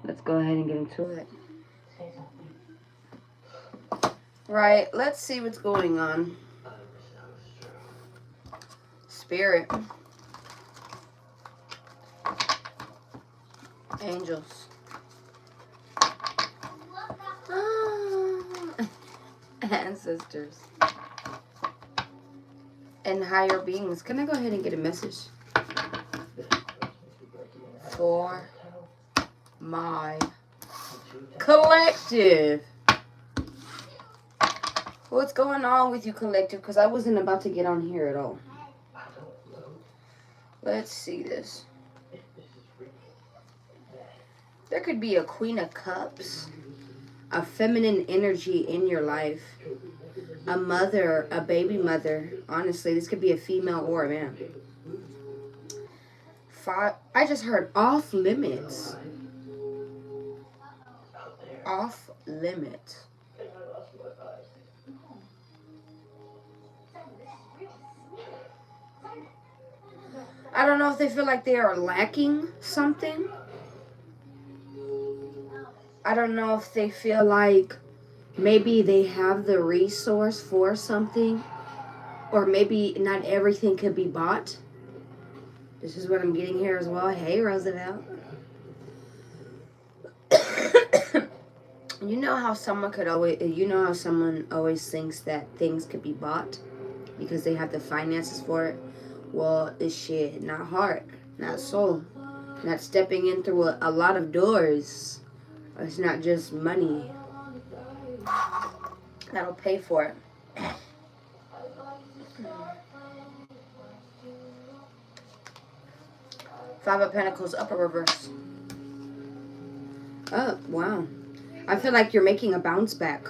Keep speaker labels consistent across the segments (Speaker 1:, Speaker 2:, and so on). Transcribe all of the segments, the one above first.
Speaker 1: Let's go ahead and get into it.
Speaker 2: Right, let's see what's going on. Spirit. Angels. Ancestors. And higher beings. Can I go ahead and get a message? For my collective. What's going on with you, collective? Because I wasn't about to get on here at all. Let's see this. There could be a Queen of Cups, a feminine energy in your life, a mother, a baby mother. Honestly, this could be a female or a man. I just heard off limits. Off limits. I don't know if they feel like they are lacking something. I don't know if they feel like maybe they have the resource for something, or maybe not everything could be bought. This is what I'm getting here as well. Hey, Roosevelt. You know how someone always thinks that things could be bought because they have the finances for it. Well, this shit, not heart, not soul, not stepping in through a lot of doors. It's not just money that'll pay for it. Five of Pentacles, upper reverse. Oh, wow. I feel like you're making a bounce back.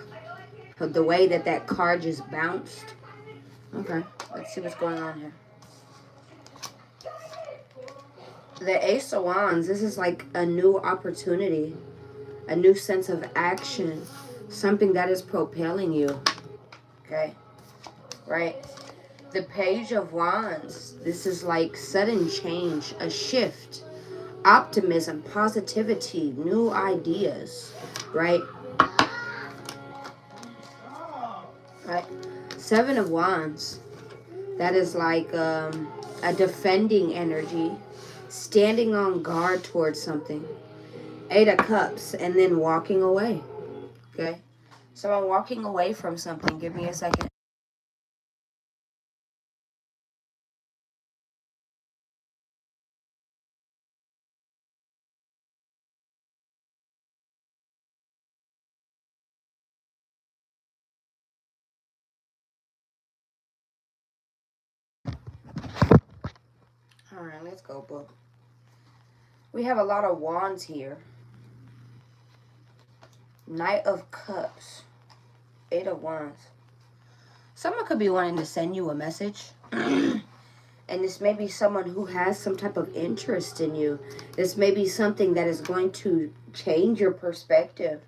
Speaker 2: The way that card just bounced. Okay, let's see what's going on here. The Ace of Wands, this is like a new opportunity. A new sense of action. Something that is propelling you. Okay, right? The Page of Wands, this is like sudden change, a shift, optimism, positivity, new ideas, right? Right. Seven of Wands, that is like a defending energy, standing on guard towards something. Eight of Cups, and then walking away. Okay, so I'm walking away from something. Give me a second. All right, let's go, book. We have a lot of wands here. Knight of Cups. Eight of Wands. Someone could be wanting to send you a message. And this may be someone who has some type of interest in you. This may be something that is going to change your perspective.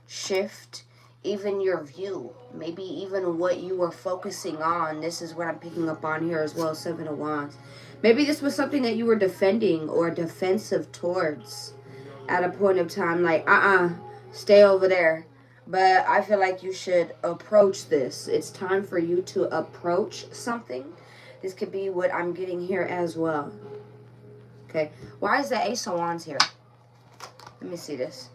Speaker 2: Shift even your view. Maybe even what you were focusing on. This is what I'm picking up on here as well. Seven of Wands. Maybe this was something that you were defending or defensive towards at a point of time. Like, stay over there. But I feel like you should approach this. It's time for you to approach something. This could be what I'm getting here as well. Okay. Why is the Ace of Wands here? Let me see this.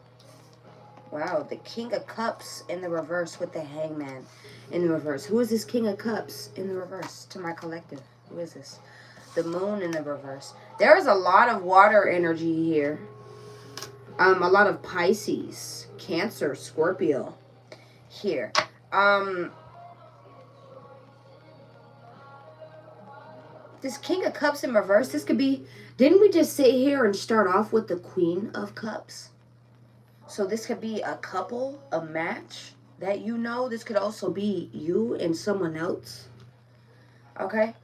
Speaker 2: Wow. The King of Cups in the reverse with the Hangman in the reverse. Who is this King of Cups in the reverse to my collective? Who is this? The Moon in the reverse. There is a lot of water energy here. A lot of Pisces, Cancer, Scorpio here. This King of Cups in reverse, this could be, didn't we just sit here and start off with the Queen of Cups? So this could be a couple, a match that you know. This could also be you and someone else. Okay?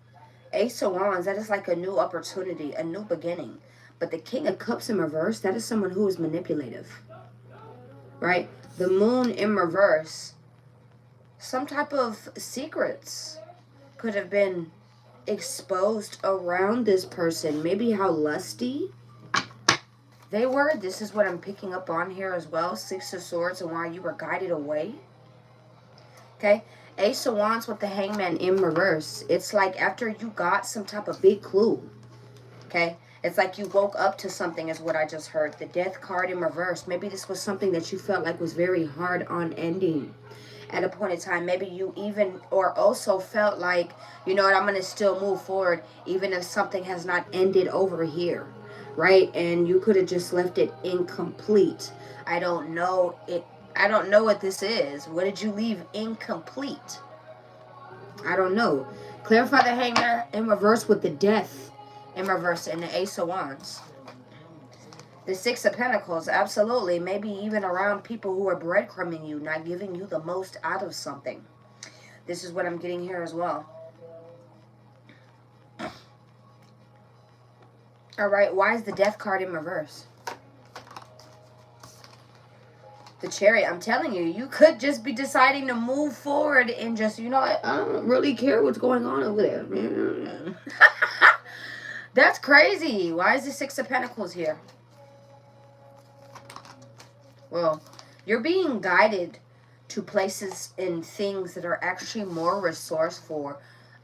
Speaker 2: Ace of Wands, that is like a new opportunity, a new beginning. But the King of Cups in reverse, that is someone who is manipulative. Right? The Moon in reverse, some type of secrets could have been exposed around this person. Maybe how lusty They were. This is what I'm picking up on here as well. Six of Swords and why you were guided away. Okay. Ace of Wands with the Hangman in reverse. It's like after you got some type of big clue. Okay. It's like you woke up to something is what I just heard. The Death card in reverse. Maybe this was something that you felt like was very hard on ending at a point in time. Maybe you even or also felt like, you know what, I'm going to still move forward even if something has not ended over here. Right? And you could have just left it incomplete. I don't know what this is. What did you leave incomplete? I don't know. Clarify the Hangman in reverse with the Death in reverse and the Ace of Wands. The Six of Pentacles, absolutely. Maybe even around people who are breadcrumbing you, not giving you the most out of something. This is what I'm getting here as well. All right, why is the Death card in reverse? The Chariot, I'm telling you, you could just be deciding to move forward and just, you know, I don't really care what's going on over there. That's crazy. Why is the Six of Pentacles here? Well, you're being guided to places and things that are actually more resourceful.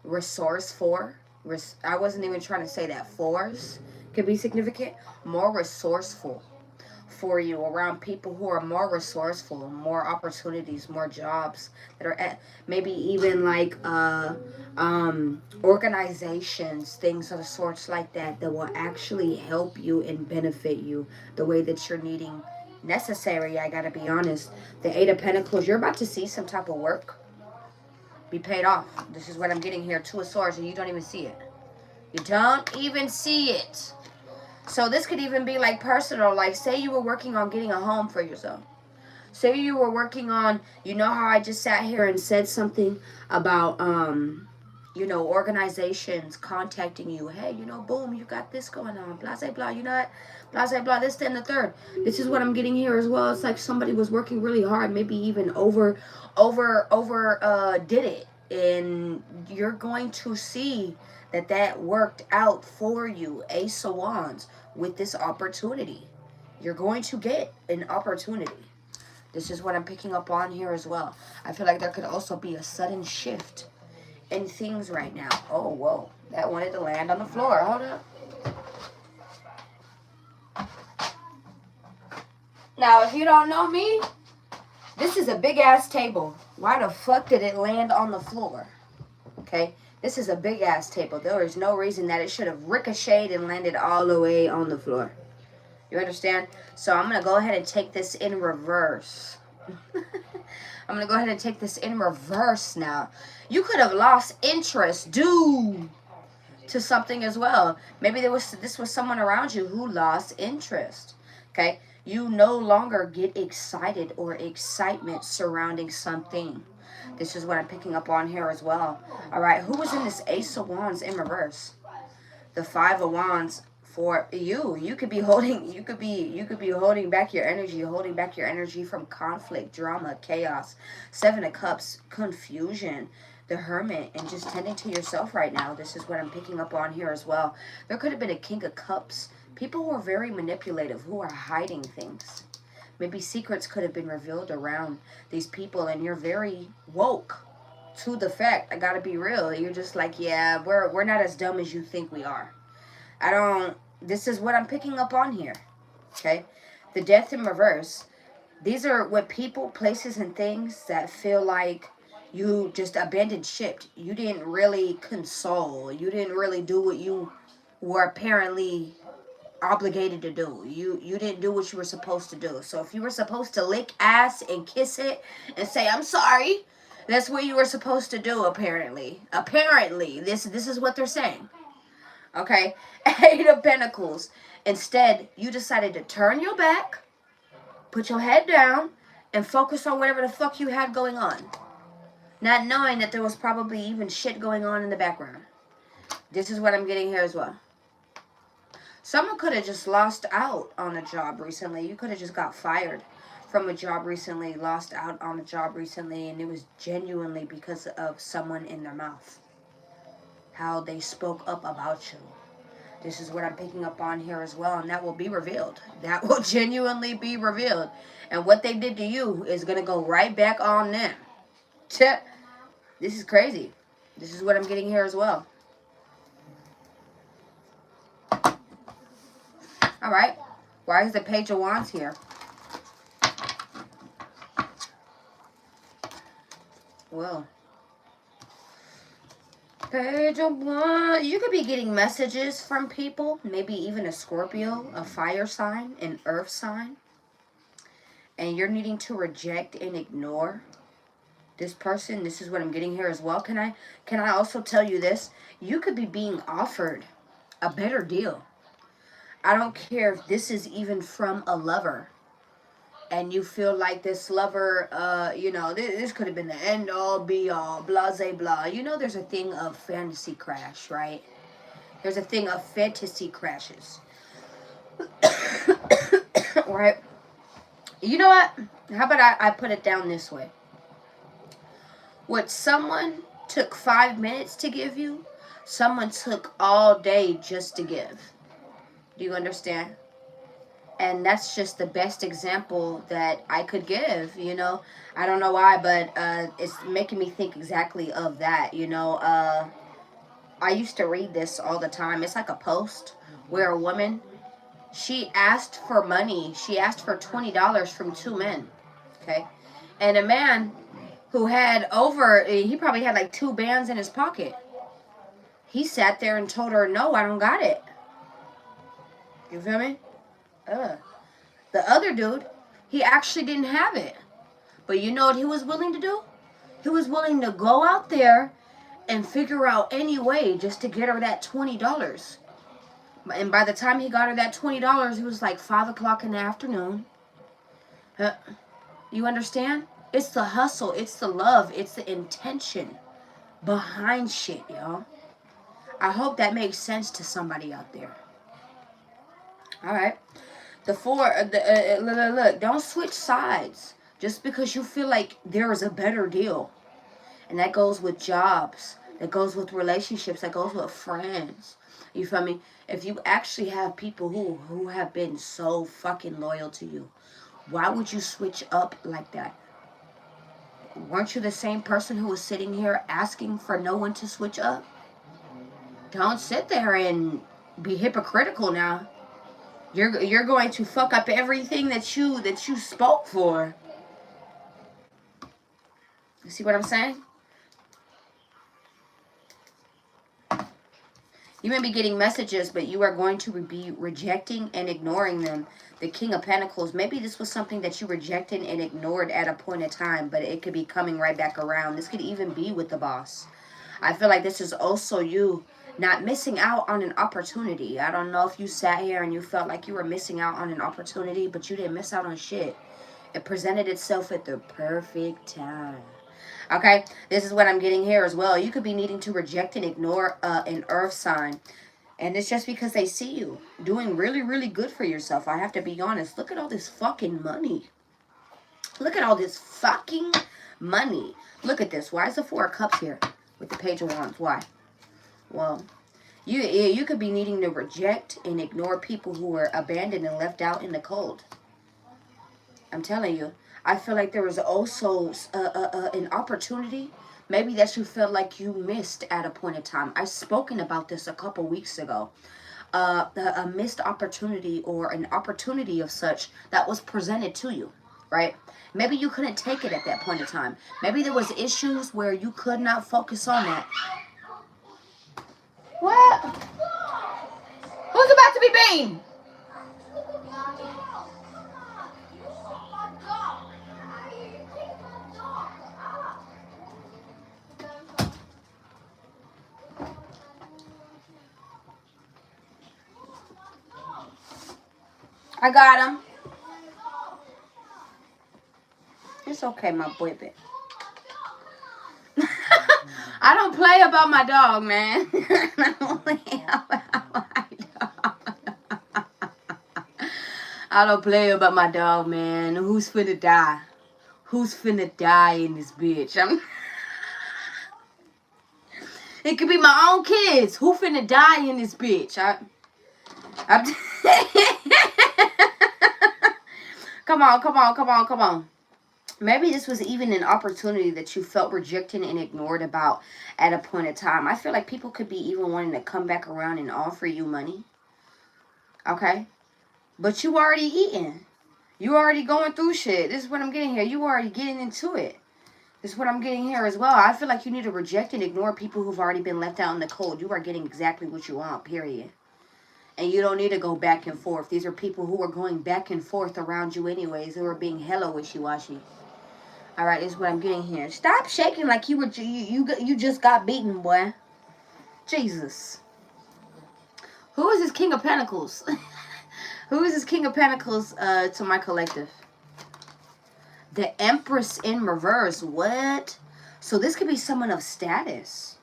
Speaker 2: I wasn't even trying to say that. Force could be significant. More resourceful for you, around people who are more resourceful, more opportunities, more jobs that are at maybe even like organizations, things of the sorts like that will actually help you and benefit you the way that you're needing necessary. I gotta be honest. The Eight of Pentacles, you're about to see some type of work be paid off. This is what I'm getting here. Two of Swords, and you don't even see it. You don't even see it. So this could even be like personal. Like say you were working on getting a home for yourself. Say you were working on, you know how I just sat here and said something about, you know, organizations contacting you. Hey, you know, boom, you got this going on. Blah, blah, blah. You know what? Blah, blah, blah. This, then the third. This is what I'm getting here as well. It's like somebody was working really hard. Maybe even did it. And you're going to see that worked out for you. Ace of Wands with this opportunity. You're going to get an opportunity. This is what I'm picking up on here as well. I feel like there could also be a sudden shift in things right now. Oh, whoa. That wanted to land on the floor. Hold up. Now, if you don't know me, this is a big-ass table. Why the fuck did it land on the floor? Okay? This is a big-ass table. There is no reason that it should have ricocheted and landed all the way on the floor. You understand? So I'm going to go ahead and take this in reverse. I'm going to go ahead and take this in reverse now. You could have lost interest due to something as well. Maybe this was someone around you who lost interest. Okay? You no longer get excited or excitement surrounding something. This is what I'm picking up on here as well. All right, who was in this Ace of Wands in reverse? The Five of Wands for you. You could be holding back your energy from conflict, drama, chaos. Seven of Cups, confusion, the Hermit, and just tending to yourself right now. This is what I'm picking up on here as well. There could have been a King of Cups. People who are very manipulative, who are hiding things. Maybe secrets could have been revealed around these people, and you're very woke to the fact, I gotta be real. You're just like, yeah, we're not as dumb as you think we are. This is what I'm picking up on here. Okay? The Death in reverse. These are what people, places, and things that feel like you just abandoned ship. You didn't really console. You didn't really do what you were apparently obligated to do. You didn't do what you were supposed to do. So if you were supposed to lick ass and kiss it and say, I'm sorry, that's what you were supposed to do, apparently. Apparently. This is what they're saying. Okay? Eight of Pentacles. Instead, you decided to turn your back, put your head down, and focus on whatever the fuck you had going on. Not knowing that there was probably even shit going on in the background. This is what I'm getting here as well. Someone could have just lost out on a job recently. You could have just got fired from a job recently, lost out on a job recently, and it was genuinely because of someone in their mouth. How they spoke up about you. This is what I'm picking up on here as well, and that will be revealed. That will genuinely be revealed. And what they did to you is going to go right back on them. This is crazy. This is what I'm getting here as well. All right. Why is the Page of Wands here? Well, Page of Wands. You could be getting messages from people. Maybe even a Scorpio, a fire sign, an earth sign. And you're needing to reject and ignore this person. This is what I'm getting here as well. Can I also tell you this? You could be being offered a better deal. I don't care if this is even from a lover. And you feel like this lover, you know, this could have been the end all, be all, blah, blah. You know, there's a thing of fantasy crash, right? There's a thing of fantasy crashes. Right? You know what? How about I put it down this way? What someone took 5 minutes to give you, someone took all day just to give. Do you understand? And that's just the best example that I could give, you know. I don't know why, but it's making me think exactly of that, you know. I used to read this all the time. It's like a post where a woman, she asked for money. She asked for $20 from 2 men, okay? And a man who had he probably had like 2 bands in his pocket. He sat there and told her, no, I don't got it. You feel me? The other dude, he actually didn't have it. But you know what he was willing to do? He was willing to go out there and figure out any way just to get her that $20. And by the time he got her that $20, it was like 5 o'clock in the afternoon. You understand? It's the hustle. It's the love. It's the intention behind shit, y'all. I hope that makes sense to somebody out there. All right. The 4, look, don't switch sides just because you feel like there is a better deal. And that goes with jobs. That goes with relationships. That goes with friends. You feel me? If you actually have people who have been so fucking loyal to you, why would you switch up like that? Weren't you the same person who was sitting here asking for no one to switch up? Don't sit there and be hypocritical now. You're going to fuck up everything that you spoke for. You see what I'm saying? You may be getting messages, but you are going to be rejecting and ignoring them. The King of Pentacles. Maybe this was something that you rejected and ignored at a point in time, but it could be coming right back around. This could even be with the boss. I feel like this is also you not missing out on an opportunity. I don't know if you sat here and you felt like you were missing out on an opportunity, but you didn't miss out on shit. It presented itself at the perfect time. Okay, this is what I'm getting here as well. You could be needing to reject and ignore an earth sign. And it's just because they see you doing really, really good for yourself. I have to be honest. Look at all this fucking money. Look at all this fucking money. Look at this. Why is the 4 of Cups here with the Page of Wands? Why? Well, you could be needing to reject and ignore people who were abandoned and left out in the cold. I'm telling you. I feel like there was also an opportunity, maybe that you felt like you missed at a point in time. I've spoken about this a couple weeks ago. A missed opportunity or an opportunity of such that was presented to you, right? Maybe you couldn't take it at that point in time. Maybe there was issues where you could not focus on that. What? Who's about to be banged? I got him. It's okay, my baby. I don't play about my dog, man. I don't play about my dog. I don't play about my dog, man. Who's finna die? Who's finna die in this bitch? It could be my own kids. Who finna die in this bitch? Come on, come on, come on, come on. Maybe this was even an opportunity that you felt rejected and ignored about at a point in time. I feel like people could be even wanting to come back around and offer you money. Okay? But you already eating. You already going through shit. This is what I'm getting here. You already getting into it. This is what I'm getting here as well. I feel like you need to reject and ignore people who've already been left out in the cold. You are getting exactly what you want, period. And you don't need to go back and forth. These are people who are going back and forth around you anyways. Who are being hella wishy-washy. All right, this is what I'm getting here. Stop shaking like you just got beaten, boy. Jesus. Who is this King of Pentacles? Who is this King of Pentacles to my collective? The Empress in reverse. What? So this could be someone of status.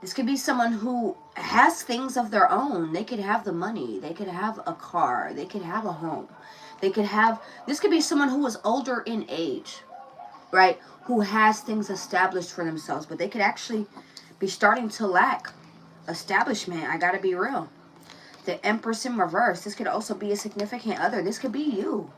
Speaker 2: This could be someone who has things of their own. They could have the money. They could have a car. They could have a home. They could have... This could be someone who is older in age, right? Who has things established for themselves. But they could actually be starting to lack establishment. I gotta be real. The Empress in reverse. This could also be a significant other. This could be you.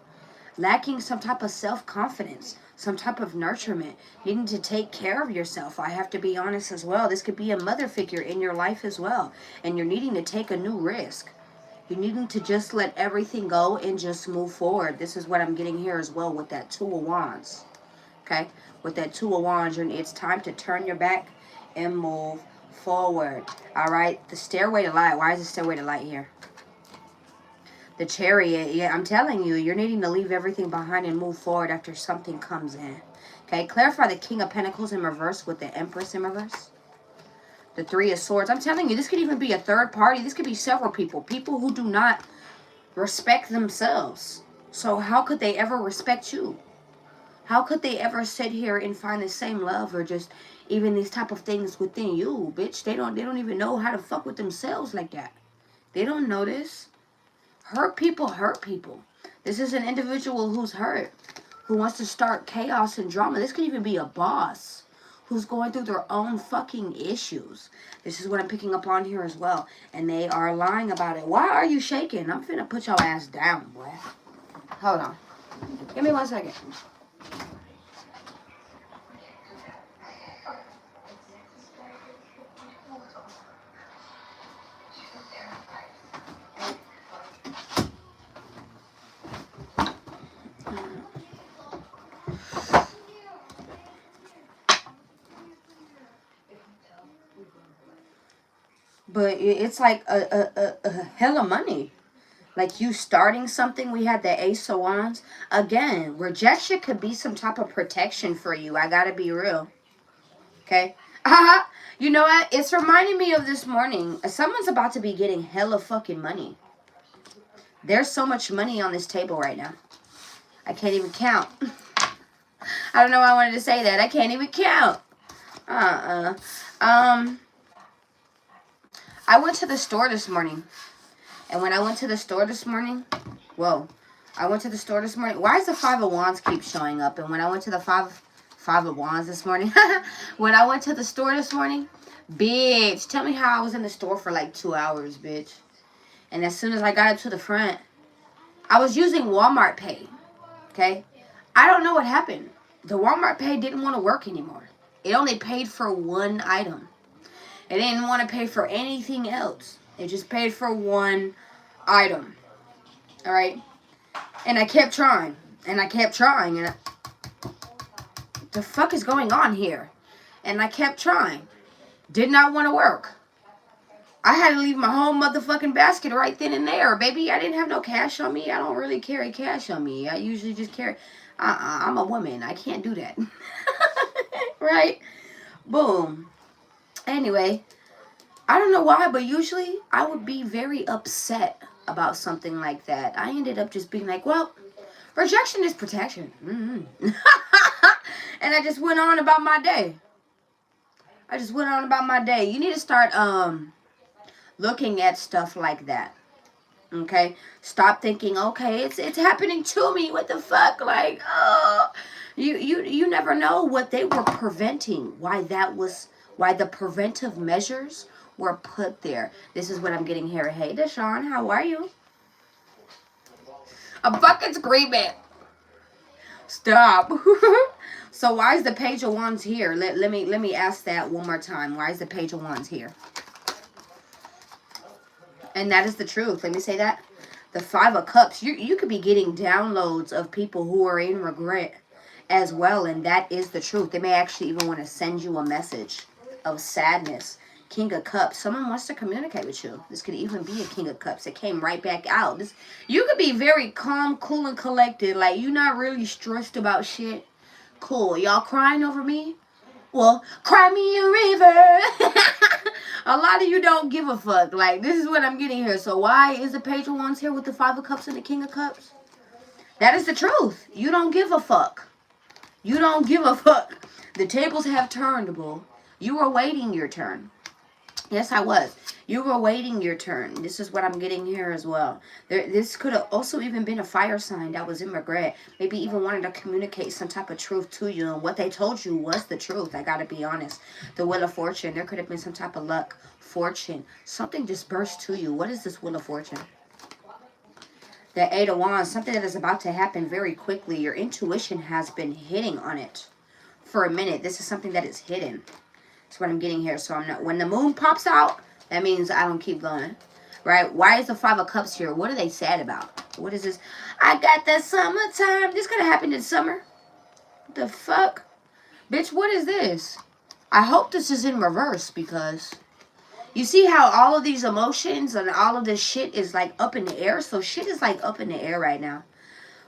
Speaker 2: Lacking some type of self-confidence, some type of nurturement, needing to take care of yourself. I have to be honest as well. This could be a mother figure in your life as well. And you're needing to take a new risk. You're needing to just let everything go and just move forward. This is what I'm getting here as well with that Two of Wands. Okay? With that Two of Wands, it's time to turn your back and move forward. All right? The Stairway to Light. Why is the Stairway to Light here? The Chariot, yeah, I'm telling you, you're needing to leave everything behind and move forward after something comes in. Okay, clarify the King of Pentacles in reverse with the Empress in reverse. The Three of Swords. I'm telling you, this could even be a third party. This could be several people. People who do not respect themselves. So how could they ever respect you? How could they ever sit here and find the same love or just even these type of things within you, bitch? They don't even know how to fuck with themselves like that. They don't know this. Hurt people hurt people. This is an individual who's hurt, who wants to start chaos and drama. This could even be a boss who's going through their own fucking issues. This is what I'm picking up on here as well. And they are lying about it. Why are you shaking? I'm finna put your ass down, boy. Hold on. Give me 1 second. But it's like a hell of money. Like you starting something. We had the Ace of Wands. Again, rejection could be some type of protection for you. I gotta be real. Okay? You know what? It's reminding me of this morning. Someone's about to be getting hella fucking money. There's so much money on this table right now. I can't even count. I don't know why I wanted to say that. I can't even count. I went to the store this morning. And when I went to the store this morning, I went to the store this morning. Why does the Five of Wands keep showing up? And when I went to the Five of Wands this morning, when I went to the store this morning, bitch, tell me how I was in the store for like 2 hours, bitch. And as soon as I got up to the front, I was using Walmart Pay, okay? I don't know what happened. The Walmart Pay didn't want to work anymore. It only paid for one item. It didn't want to pay for anything else. It just paid for one item. All right? And I kept trying. And I kept trying. And the fuck is going on here? And I kept trying. Did not want to work. I had to leave my whole motherfucking basket right then and there, baby. I didn't have no cash on me. I don't really carry cash on me. I usually just carry... I'm a woman. I can't do that. Right? Boom. Anyway, I don't know why, but usually I would be very upset about something like that. I ended up just being like, well, rejection is protection. And I just went on about my day. You need to start looking at stuff like that. Okay? Stop thinking, okay, it's happening to me. What the fuck? Like, oh. You never know what they were preventing. Why the preventive measures were put there. This is what I'm getting here. Hey, Deshaun, how are you? I'm fucking screaming. Stop. So why is the Page of Wands here? Let me ask that one more time. Why is the Page of Wands here? And that is the truth. Let me say that. The Five of Cups. You could be getting downloads of people who are in regret as well. And that is the truth. They may actually even want to send you a message of sadness. King of Cups. Someone wants to communicate with you. This could even be a King of Cups. It came right back out. You could be very calm, cool, and collected. Like, you're not really stressed about shit. Cool. Y'all crying over me? Well, cry me a river. A lot of you don't give a fuck. Like, this is what I'm getting here. So why is the Page of Wands here with the Five of Cups and the King of Cups? That is the truth. You don't give a fuck. You don't give a fuck. The tables have turned, boo. You were waiting your turn. Yes, I was. You were waiting your turn. This is what I'm getting here as well. This could have also even been a fire sign that was in regret. Maybe even wanted to communicate some type of truth to you. And what they told you was the truth. I got to be honest. The Wheel of Fortune. There could have been some type of luck. Fortune. Something just burst to you. What is this Wheel of Fortune? The Eight of Wands. Something that is about to happen very quickly. Your intuition has been hitting on it for a minute. This is something that is hidden. That's what I'm getting here. So I'm not, when the moon pops out, that means I don't keep going. Right? Why is the Five of Cups here? What are they sad about? What is this? I got that summertime. This could have happened in summer. What the fuck? Bitch, what is this? I hope this is in reverse because you see how all of these emotions and all of this shit is like up in the air? So shit is like up in the air right now.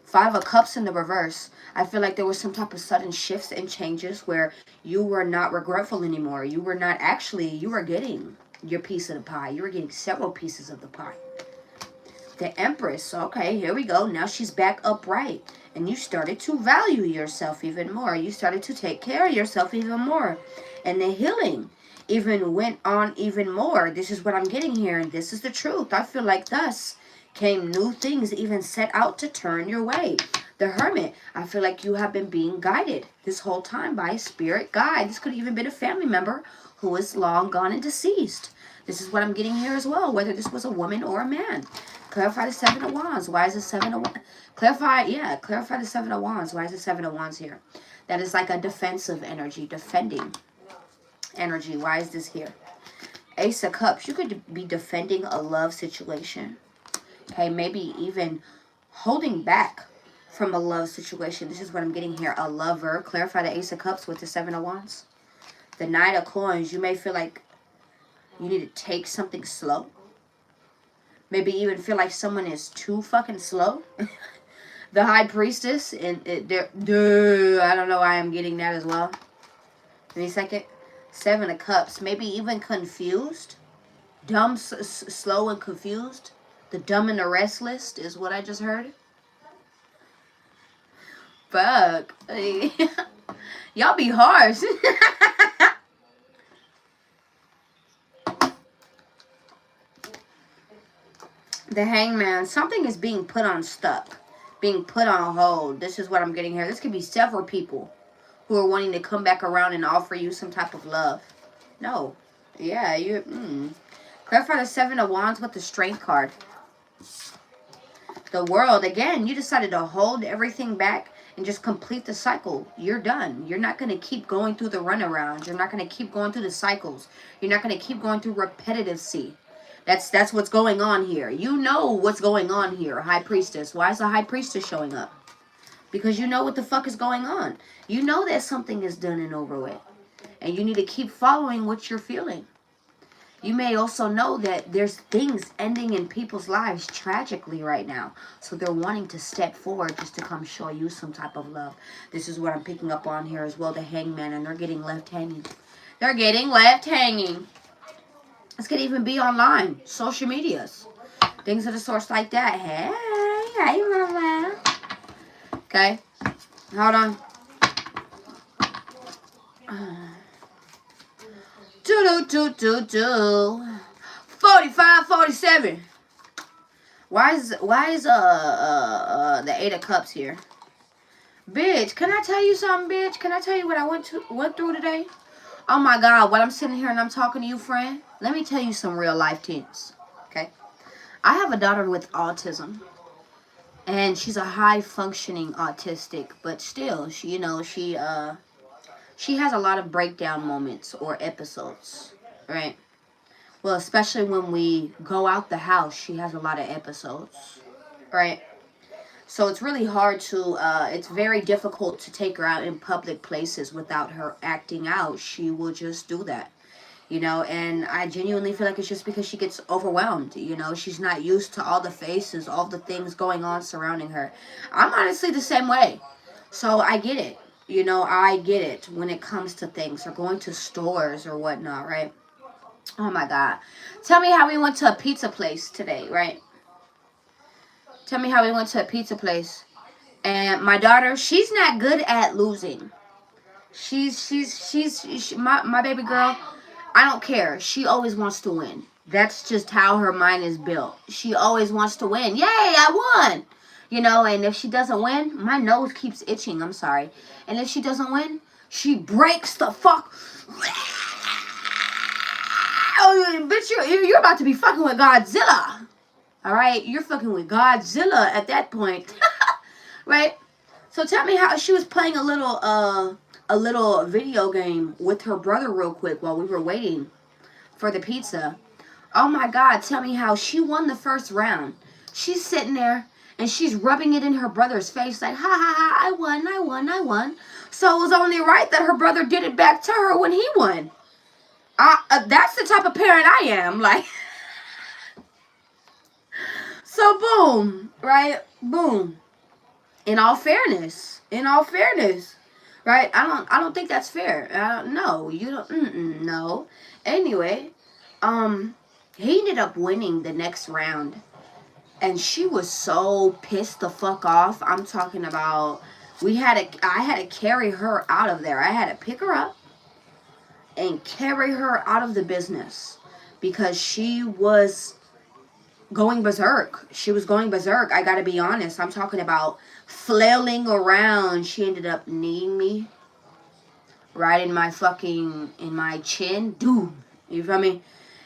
Speaker 2: Five of Cups in the reverse. I feel like there was some type of sudden shifts and changes where you were not regretful anymore. You were not actually, you were getting your piece of the pie. You were getting several pieces of the pie. The Empress. Okay, here we go. Now she's back upright. And you started to value yourself even more. You started to take care of yourself even more. And the healing even went on even more. This is what I'm getting here. And this is the truth. I feel like thus came new things even set out to turn your way. The Hermit, I feel like you have been being guided this whole time by a spirit guide. This could have even been a family member who is long gone and deceased. This is what I'm getting here as well, whether this was a woman or a man. Clarify the Seven of Wands. Why is the Seven of Wands? Clarify the Seven of Wands. Why is the Seven of Wands here? That is like a defensive energy, defending energy. Why is this here? Ace of Cups. You could be defending a love situation. Okay, maybe even holding back from a love situation. This is what I'm getting here. A lover. Clarify the Ace of Cups with the Seven of Wands. The Knight of Coins. You may feel like you need to take something slow. Maybe even feel like someone is too fucking slow. The High Priestess. And I don't know why I'm getting that as well. Give me a second. Seven of Cups. Maybe even confused. Dumb, slow, and confused. The Dumb and the Restless is what I just heard. Fuck. Y'all be harsh. The Hangman. Something is being put on stuck. Being put on hold. This is what I'm getting here. This could be several people who are wanting to come back around and offer you some type of love. No. Yeah, you... Clarify the Seven of Wands with the Strength card. The World. Again, you decided to hold everything back and just complete the cycle. You're done. You're not going to keep going through the runarounds. You're not going to keep going through the cycles. You're not going to keep going through repetitive C. That's what's going on here. You know what's going on here, High Priestess. Why is the High Priestess showing up? Because you know what the fuck is going on. You know that something is done and over with. And you need to keep following what you're feeling. You may also know that there's things ending in people's lives tragically right now. So they're wanting to step forward just to come show you some type of love. This is what I'm picking up on here as well. The Hangman. And they're getting left hanging. They're getting left hanging. This could even be online. Social medias. Things of the sorts like that. Hey, mama. Okay. Hold on. Do 45, 47. Why is the Eight of Cups here? Bitch, can I tell you something, bitch? Can I tell you what I went through today? Oh my God, while I'm sitting here and I'm talking to you, friend, let me tell you some real life things, okay? I have a daughter with autism, and she's a high functioning autistic, but still, she, you know, she has a lot of breakdown moments or episodes, right? Well, especially when we go out the house, she has a lot of episodes, right? So it's really hard to, it's very difficult to take her out in public places without her acting out. She will just do that, you know, and I genuinely feel like it's just because she gets overwhelmed, you know. She's not used to all the faces, all the things going on surrounding her. I'm honestly the same way. So I get it, you know, I get it when it comes to things or going to stores or whatnot, right? Oh my God. Tell me how we went to a pizza place today, right? Tell me how we went to a pizza place. And my daughter, she's not good at losing. My baby girl, I don't care. She always wants to win. That's just how her mind is built. She always wants to win. Yay, I won. You know, and if she doesn't win, my nose keeps itching. I'm sorry. And if she doesn't win, she breaks the fuck. Oh, bitch, you're about to be fucking with Godzilla. All right? You're fucking with Godzilla at that point. Right? So tell me how she was playing a little video game with her brother real quick while we were waiting for the pizza. Oh my God, tell me how she won the first round. She's sitting there and she's rubbing it in her brother's face like, ha ha ha, I won, I won, I won. So it was only right that her brother did it back to her when he won. That's the type of parent I am. Like, so boom, right? Boom. In all fairness, right? I don't think that's fair. No, you don't. No. Anyway, he ended up winning the next round, and she was so pissed the fuck off. I'm talking about I had to carry her out of there. I had to pick her up and carry her out of the business because she was going berserk. She was going berserk. I gotta be honest. I'm talking about flailing around. She ended up kneeing me right in my chin. Dude, you feel me?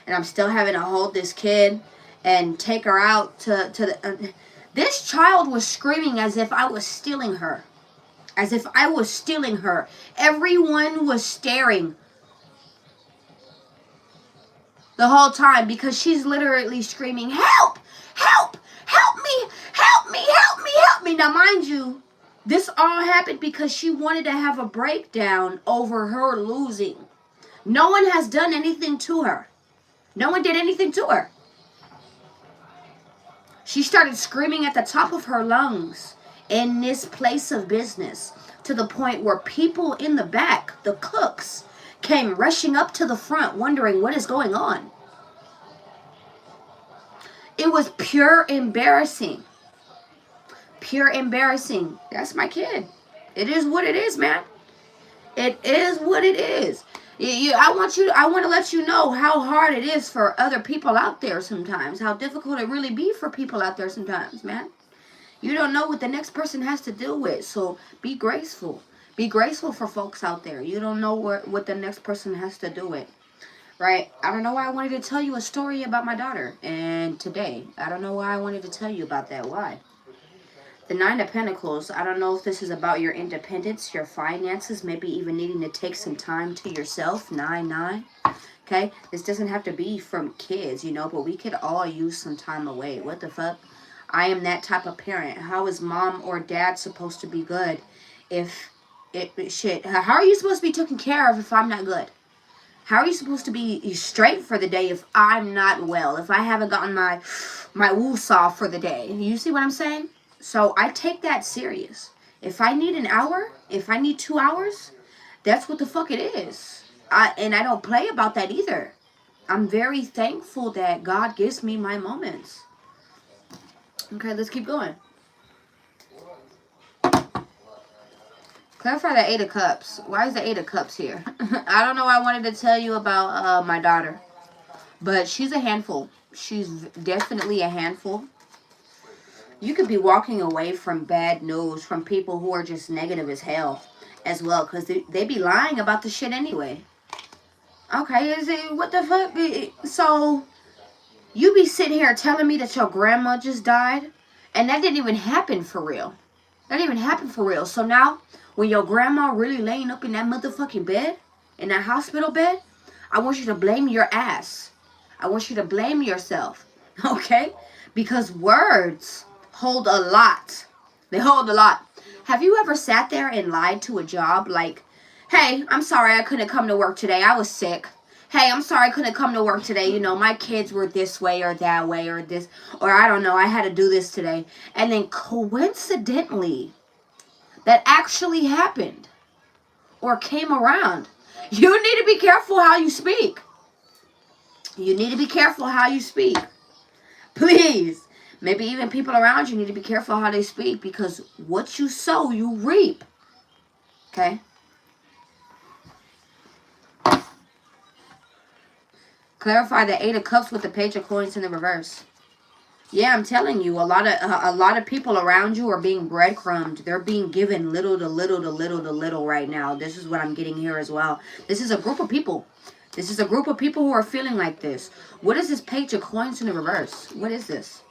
Speaker 2: And I'm still having to hold this kid and take her out to the... this child was screaming as if I was stealing her. As if I was stealing her. Everyone was staring the whole time because she's literally screaming, help, help, help me, help me, help me, help me. Now, mind you, this all happened because she wanted to have a breakdown over her losing. No one has done anything to her. No one did anything to her. She started screaming at the top of her lungs in this place of business to the point where people in the back, the cooks, came rushing up to the front wondering what is going on. It was pure embarrassing. Pure embarrassing. That's my kid. It is what it is, man. It is what it is. I want to let you know how hard it is for other people out there sometimes. How difficult it really be for people out there sometimes, man. You don't know what the next person has to deal with. So be graceful. Be graceful for folks out there. You don't know what the next person has to do with. Right? I don't know why I wanted to tell you a story about my daughter. And today, I don't know why I wanted to tell you about that. Why? The Nine of Pentacles, I don't know if this is about your independence, your finances, maybe even needing to take some time to yourself. 9-9. Okay? This doesn't have to be from kids, you know, but we could all use some time away. What the fuck? I am that type of parent. How is mom or dad supposed to be good if shit? How are you supposed to be taken care of if I'm not good? How are you supposed to be straight for the day if I'm not well? If I haven't gotten my woosah for the day? You see what I'm saying? So I take that serious. If I need an hour, if I need 2 hours, that's what the fuck it is. And I don't play about that either. I'm very thankful that God gives me my moments. Okay, let's keep going. Clarify the 8 of Cups. Why is the 8 of Cups here? I don't know. I wanted to tell you about my daughter. But she's a handful. She's definitely a handful. You could be walking away from bad news, from people who are just negative as hell as well. Because they be lying about the shit anyway. Okay, is it, what the fuck? So, you be sitting here telling me that your grandma just died? And that didn't even happen for real. That didn't even happen for real. So now, when your grandma really laying up in that motherfucking bed, in that hospital bed, I want you to blame your ass. I want you to blame yourself. Okay? Because words hold a lot. They hold a lot. Have you ever sat there and lied to a job like, hey, I'm sorry I couldn't come to work today. I was sick. Hey, I'm sorry I couldn't come to work today. You know, my kids were this way or that way or this, or I don't know, I had to do this today. And then coincidentally, that actually happened or came around. You need to be careful how you speak. You need to be careful how you speak. Please. Maybe even people around you need to be careful how they speak, because what you sow, you reap. Okay? Clarify the 8 of Cups with the Page of Coins in the reverse. Yeah, I'm telling you, a lot of people around you are being breadcrumbed. They're being given little to little to little to little right now. This is what I'm getting here as well. This is a group of people. This is a group of people who are feeling like this. What is this Page of Coins in the reverse? What is this?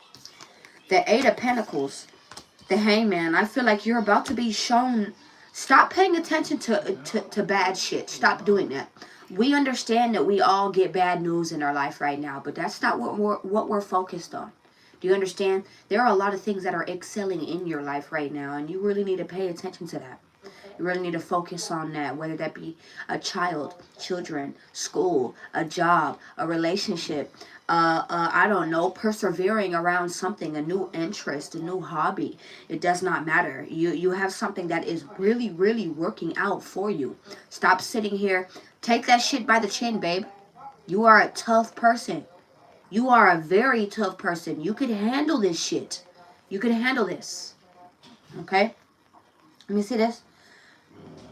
Speaker 2: The 8 of Pentacles. The Hangman. I feel like you're about to be shown. Stop paying attention to bad shit. Stop doing that. We understand that we all get bad news in our life right now, but that's not what we're focused on. Do you understand? There are a lot of things that are excelling in your life right now, and you really need to pay attention to that. You really need to focus on that, whether that be a child, children, school, a job, a relationship, I don't know, persevering around something, a new interest, a new hobby. It does not matter. You have something that is really, really working out for you. Stop sitting here. Take that shit by the chin, babe. You are a tough person. You are a very tough person. You could handle this shit. You could handle this. Okay? Let me see this.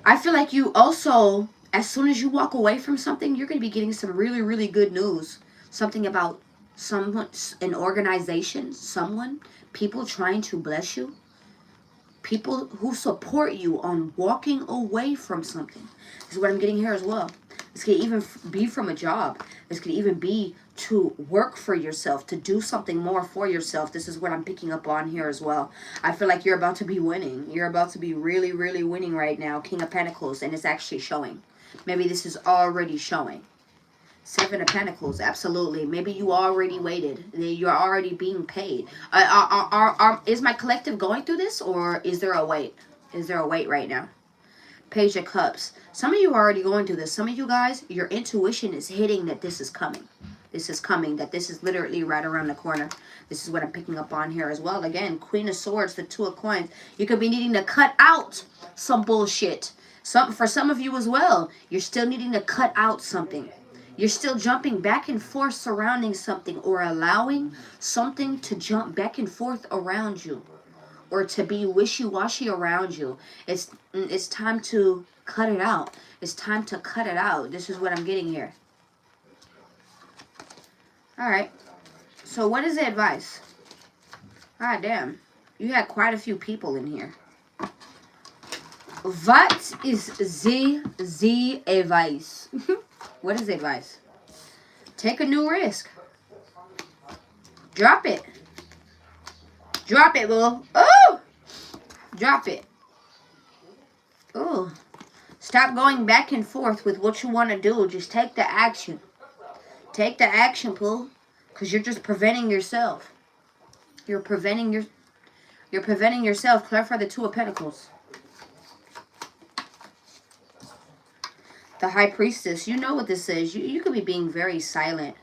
Speaker 2: I feel like you also, as soon as you walk away from something, you're going to be getting some really, really good news. Something about someone, an organization, someone, people trying to bless you. People who support you on walking away from something. This is what I'm getting here as well. This could even be from a job. This could even be to work for yourself, to do something more for yourself. This is what I'm picking up on here as well. I feel like you're about to be winning. You're about to be really, really winning right now. King of Pentacles, and it's actually showing. Maybe this is already showing. 7 of Pentacles, absolutely. Maybe you already waited. You're already being paid. Is my collective going through this, or is there a wait? Is there a wait right now? Page of Cups. Some of you are already going through this. Some of you guys, your intuition is hitting that this is coming. This is coming, that this is literally right around the corner. This is what I'm picking up on here as well. Again, Queen of Swords, the 2 of Coins. You could be needing to cut out some bullshit. For some of you as well, you're still needing to cut out something. You're still jumping back and forth surrounding something, or allowing something to jump back and forth around you, or to be wishy-washy around you. It's time to cut it out. It's time to cut it out. This is what I'm getting here. Alright. So what is the advice? Ah, damn. You had quite a few people in here. What is the advice? What is the advice? Take a new risk. Drop it. Drop it, boo. Oh! Drop it. Oh. Stop going back and forth with what you want to do. Just take the action. Take the action, Pooh. Because you're just preventing yourself. You're preventing yourself. Clarify the 2 of Pentacles. The High Priestess. You know what this is. You could be being very silent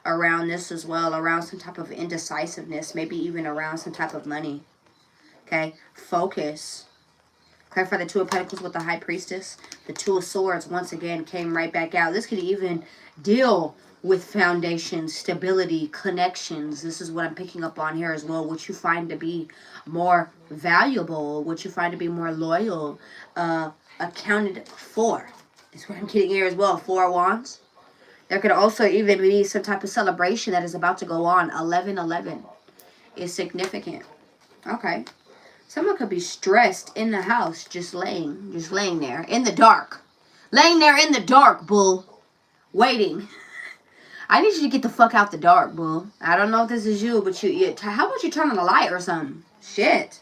Speaker 2: around this as well. Around some type of indecisiveness. Maybe even around some type of money. Okay. Focus. Clarify the 2 of Pentacles with the High Priestess. The 2 of Swords once again came right back out. This could even deal with foundation, stability, connections. This is what I'm picking up on here as well. What you find to be more valuable, what you find to be more loyal, accounted for. Is what I'm getting here as well. 4 of Wands. There could also even be some type of celebration that is about to go on. 11-11 is significant. Okay. Someone could be stressed in the house, just laying there in the dark. Laying there in the dark, bull. Waiting. I need you to get the fuck out the dark, boo. I don't know if this is you, but how about you turn on the light or something? Shit.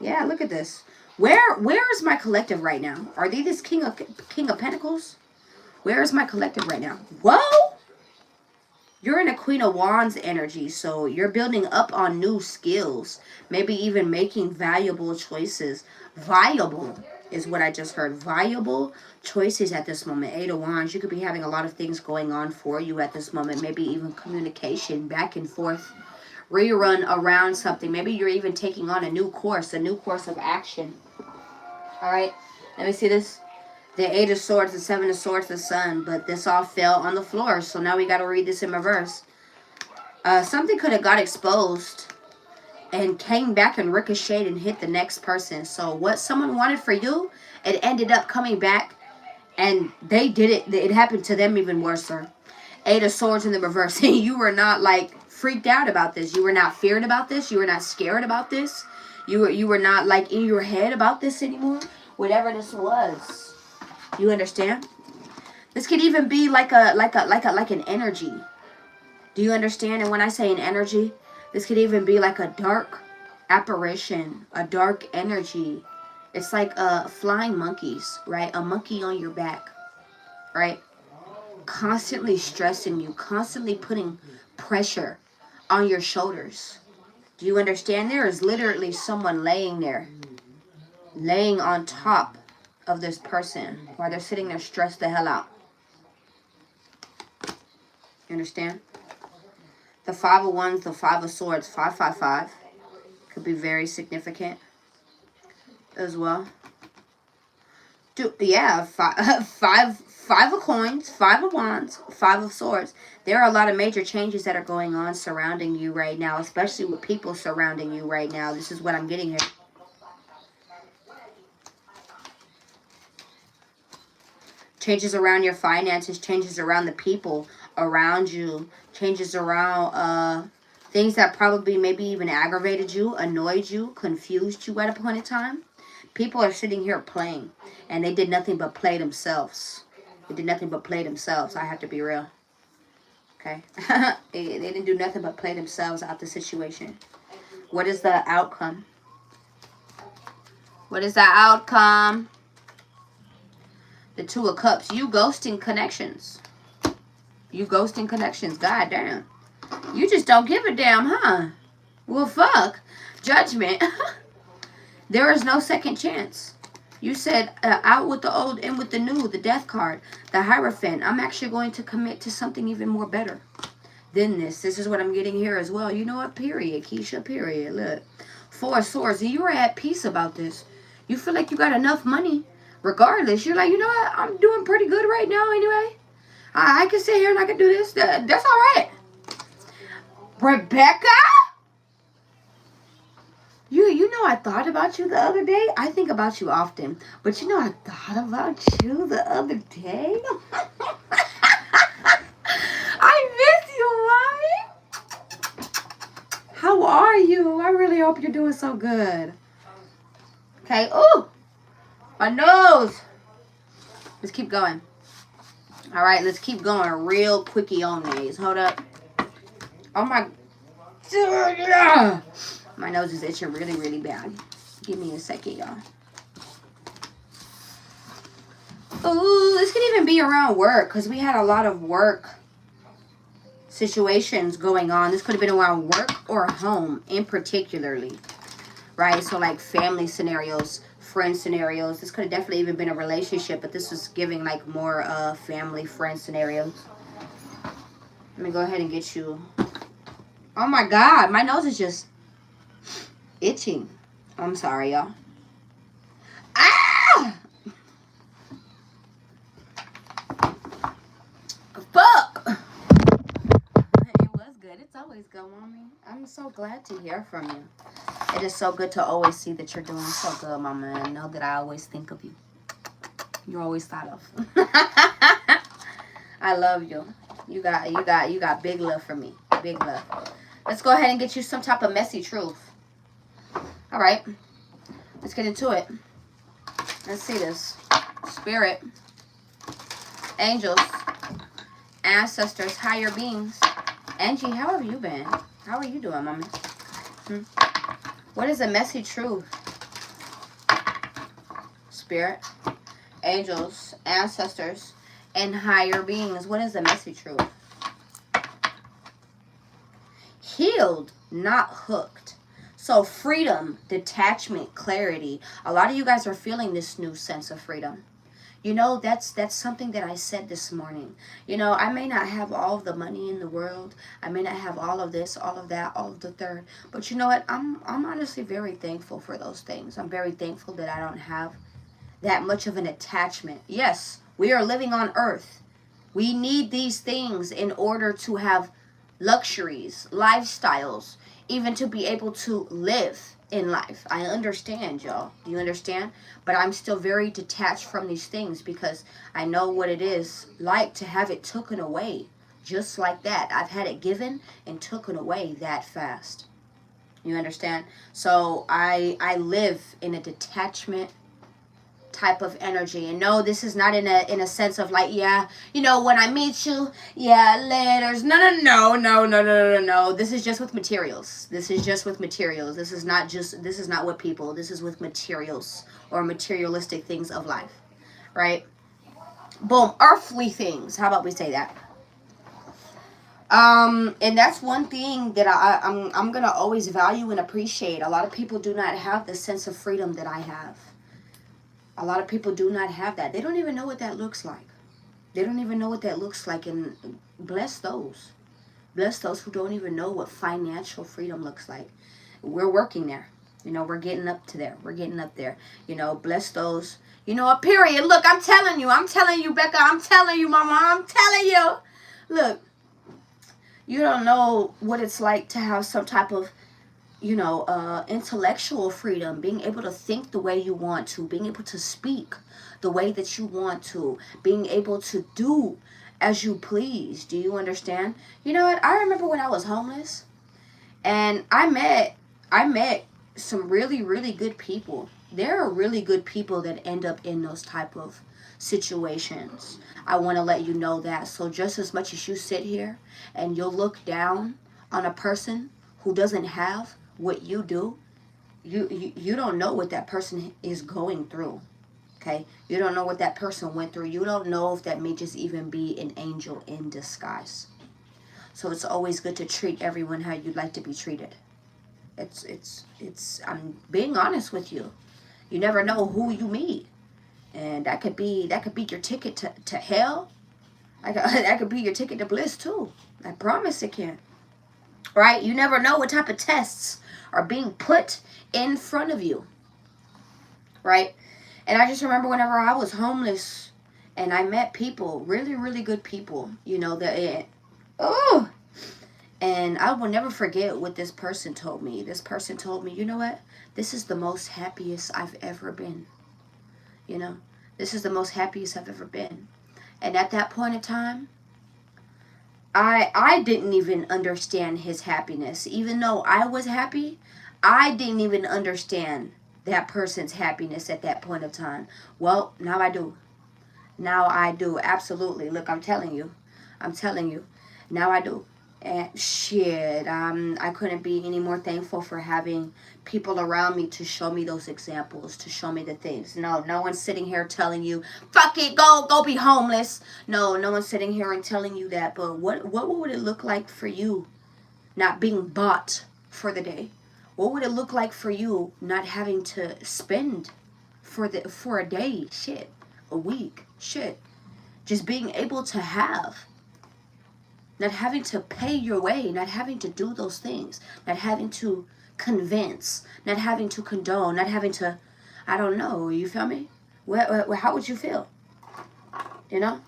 Speaker 2: Yeah, look at this. Where is my collective right now? Are they this King of Pentacles? Where is my collective right now? Whoa! You're in a Queen of Wands energy, so you're building up on new skills. Maybe even making valuable choices. Viable is what I just heard. Viable choices at this moment. 8 of Wands, you could be having a lot of things going on for you at this moment. Maybe even communication back and forth. Rerun around something. Maybe you're even taking on a new course of action. All right, let me see this. The 8 of Swords, the 7 of Swords, the Sun. But this all fell on the floor. So now we got to read this in reverse. Something could have got exposed and came back and ricocheted and hit the next person. So what someone wanted for you, it ended up coming back. And they did it. It happened to them even worse, sir. 8 of Swords in the reverse. You were not like freaked out about this. You were not feared about this. You were not scared about this. You were not like in your head about this anymore. Whatever this was. You understand? This could even be like an energy. Do you understand? And when I say an energy, this could even be like a dark apparition, a dark energy. It's like flying monkeys, right? A monkey on your back, right? Constantly stressing you, constantly putting pressure on your shoulders. Do you understand? There is literally someone laying there, laying on top of this person while they're sitting there stressed the hell out. You understand? The 5 of Wands, the 5 of Swords, 555 could be very significant as well. Yeah, five of Coins, 5 of Wands, 5 of Swords. There are a lot of major changes that are going on surrounding you right now, especially with people surrounding you right now. This is what I'm getting here. Changes around your finances, changes around the people around you, changes around things that probably maybe even aggravated you, annoyed you, confused you at a point in time. People are sitting here playing, and they did nothing but play themselves. They did nothing but play themselves. I have to be real. Okay? They didn't do nothing but play themselves out the situation. What is the outcome? What is the outcome? The 2 of Cups. You ghosting connections. You ghosting connections. God damn. You just don't give a damn, huh? Well, fuck. Judgment. There is no second chance. You said out with the old, in with the new. The Death card. The Hierophant. I'm actually going to commit to something even more better than this. This is what I'm getting here as well. You know what? Period. Keisha, period. Look. 4 of Swords. You are at peace about this. You feel like you got enough money. Regardless, you're like, you know what? I'm doing pretty good right now anyway. I can sit here and I can do this. That's all right. Rebecca? You know I thought about you the other day. I think about you often. But you know I thought about you the other day. I miss you, mommy. How are you? I really hope you're doing so good. Okay. Ooh. My nose. Let's keep going. All right, let's keep going real quickie on these. Hold up. Oh my. My nose is itching really, really bad. Give me a second, y'all. Ooh, this could even be around work because we had a lot of work situations going on. This could have been around work or home in particularly. Right? So like family scenarios. Friend scenarios. This could have definitely even been a relationship, but this was giving like more family friend scenarios. Let me go ahead and get you. Oh my god, my nose is just itching. I'm sorry, y'all. Ah! Fuck! It was good. It's always good, mommy. I'm so glad to hear from you. It is so good to always see that you're doing so good, mama, and know that I always think of you. You're always thought of. I love you. You got big love for me. Big love. Let's go ahead and get you some type of messy truth. All right. Let's get into it. Let's see this. Spirit. Angels. ancestors, higher beings. Angie, how have you been? How are you doing, mama? What is a messy truth? Spirit, angels, ancestors, and higher beings. What is the messy truth? Healed, not hooked. So freedom, detachment, clarity. A lot of you guys are feeling this new sense of freedom. You know, that's something that I said this morning. You know, I may not have all of the money in the world. I may not have all of this, all of that, all of the third. But you know what? I'm honestly very thankful for those things. I'm very thankful that I don't have that much of an attachment. Yes, we are living on earth. We need these things in order to have luxuries, lifestyles, even to be able to live in life. I understand, y'all. Do you understand? But I'm still very detached from these things because I know what it is like to have it taken away. Just like that. I've had it given and taken away that fast. You understand? So I live in a detachment type of energy. And no, this is not in a sense of like, yeah, you know, when I meet you, yeah, later. No. This is just with materials. This is just with materials. This is not with people. This is with materials or materialistic things of life. Right? Boom. Earthly things. How about we say that? And that's one thing that I'm gonna always value and appreciate. A lot of people do not have the sense of freedom that I have. A lot of people do not have that. They don't even know what that looks like. They don't even know what that looks like. And bless those. Bless those who don't even know what financial freedom looks like. We're working there. You know, we're getting up to there. We're getting up there. You know, bless those. You know, a period. Look, I'm telling you, Becca. I'm telling you, Mama. I'm telling you. Look, you don't know what it's like to have some type of, you know, intellectual freedom, being able to think the way you want to, being able to speak the way that you want to, being able to do as you please. Do you understand? You know what? I remember when I was homeless and I met some really, really good people. There are really good people that end up in those type of situations. I want to let you know that. So just as much as you sit here and you'll look down on a person who doesn't have what you do, you don't know what that person is going through. Okay? You don't know what that person went through. You don't know if that may just even be an angel in disguise. So it's always good to treat everyone how you'd like to be treated. It's I'm being honest with you. You never know who you meet. And that could be your ticket to hell. That could be your ticket to bliss too. I promise it can. Right? You never know what type of tests are being put in front of you. Right? And I just remember whenever I was homeless and I met people, really, really good people, you know, and I will never forget what this person told me. This person told me, you know what? This is the most happiest I've ever been. You know, this is the most happiest I've ever been. And at that point in time, I didn't even understand his happiness. Even though I was happy, I didn't even understand that person's happiness at that point of time. Well, now I do. Now I do. Absolutely. Look, I'm telling you. Now I do. And shit, I couldn't be any more thankful for having people around me to show me those examples, to show me the things. No one's sitting here telling you, fuck it, go be homeless. No one's sitting here and telling you that. But what would it look like for you not being bought for the day? What would it look like for you not having to spend for a day? Shit, a week? Shit, just being able to have. Not having to pay your way, not having to do those things, not having to convince, not having to condone, not having to, I don't know, you feel me? How would you feel? You know?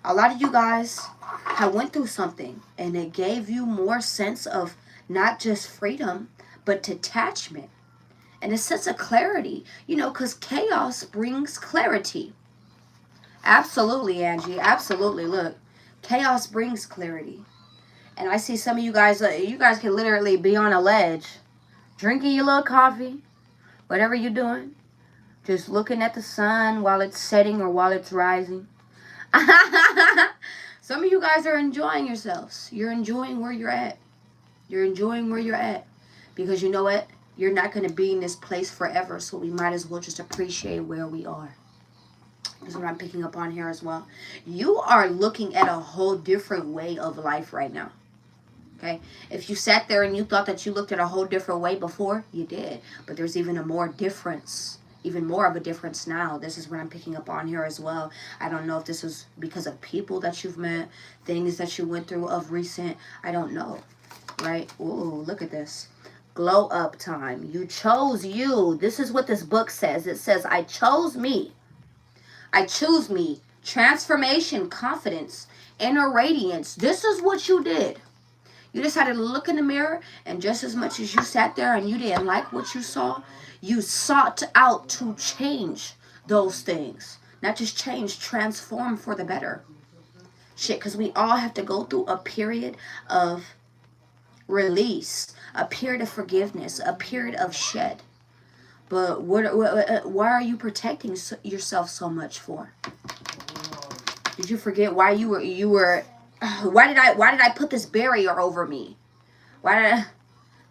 Speaker 2: A lot of you guys have went through something and it gave you more sense of not just freedom, but detachment and a sense of clarity, you know, because chaos brings clarity. Absolutely, Angie. Absolutely. Look. Chaos brings clarity. And I see some of you guys can literally be on a ledge, drinking your little coffee, whatever you're doing, just looking at the sun while it's setting or while it's rising. Some of you guys are enjoying yourselves. You're enjoying where you're at. You're enjoying where you're at. Because you know what? You're not going to be in this place forever. So we might as well just appreciate where we are. That's what I'm picking up on here as well. You are looking at a whole different way of life right now. Okay? If you sat there and you thought that you looked at a whole different way before, you did. But there's even a more difference. Even more of a difference now. This is what I'm picking up on here as well. I don't know if this is because of people that you've met, things that you went through of recent. I don't know. Right? Ooh, look at this. Glow up time. You chose you. This is what this book says. It says, I chose me. I choose me. Transformation, confidence, inner radiance. This is what you did. You decided to look in the mirror, and just as much as you sat there and you didn't like what you saw, you sought out to change those things. Not just change, transform for the better. Shit, because we all have to go through a period of release, a period of forgiveness, a period of shed. But why are you protecting yourself so much for? Did you forget why you were? Why did I put this barrier over me? Why did I?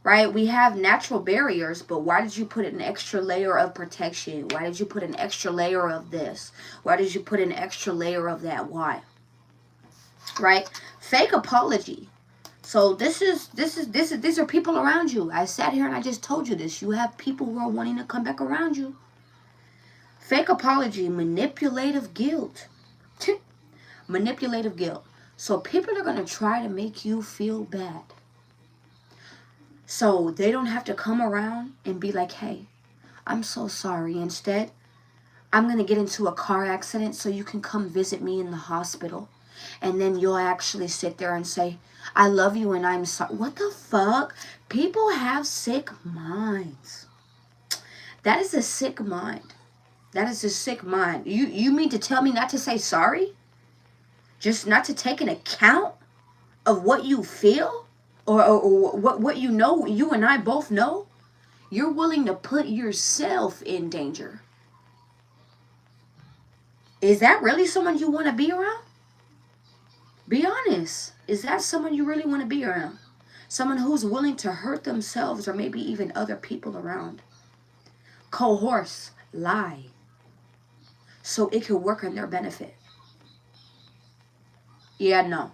Speaker 2: Right? We have natural barriers, but why did you put an extra layer of protection? Why did you put an extra layer of this? Why did you put an extra layer of that? Why? Right? Fake apology. So these are people around you. I sat here and I just told you this. You have people who are wanting to come back around you. Fake apology, manipulative guilt. Manipulative guilt. So people are going to try to make you feel bad. So they don't have to come around and be like, hey, I'm so sorry. Instead, I'm going to get into a car accident so you can come visit me in the hospital. And then you'll actually sit there and say, I love you and I'm sorry. What the fuck? People have sick minds. That is a sick mind. That is a sick mind. You mean to tell me not to say sorry? Just not to take an account of what you feel? Or what you know, you and I both know? You're willing to put yourself in danger. Is that really someone you want to be around? Be honest. Is that someone you really want to be around? Someone who's willing to hurt themselves or maybe even other people around. Coerce, lie, so it can work in their benefit. Yeah, no.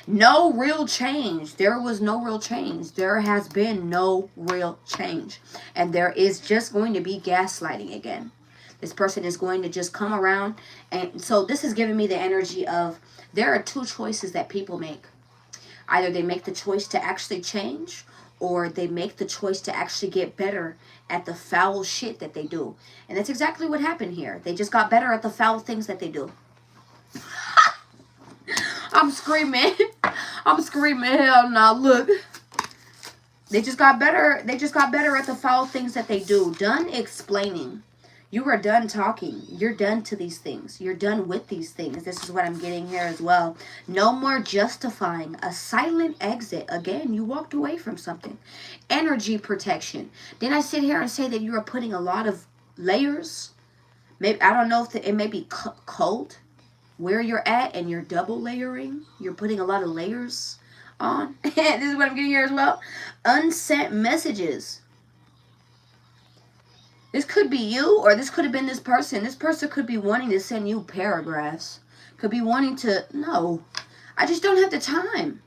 Speaker 2: No real change. There was no real change. There has been no real change. And there is just going to be gaslighting again. This person is going to just come around. And so this is giving me the energy of there are two choices that people make. Either they make the choice to actually change, or they make the choice to actually get better at the foul shit that they do. And that's exactly what happened here. They just got better at the foul things that they do. I'm screaming. I'm screaming. Hell no. Look. They just got better. They just got better at the foul things that they do. Done explaining. You are done talking. You're done to these things. You're done with these things. This is what I'm getting here as well. No more justifying. A silent exit. Again, you walked away from something. Energy protection. Didn't I sit here and say that you are putting a lot of layers? Maybe I don't know if it may be cold where you're at, and you're double layering. You're putting a lot of layers on. This is what I'm getting here as well. Unsent messages. This could be you, or this could have been this person. This person could be wanting to send you paragraphs. Could be wanting to, no. I just don't have the time.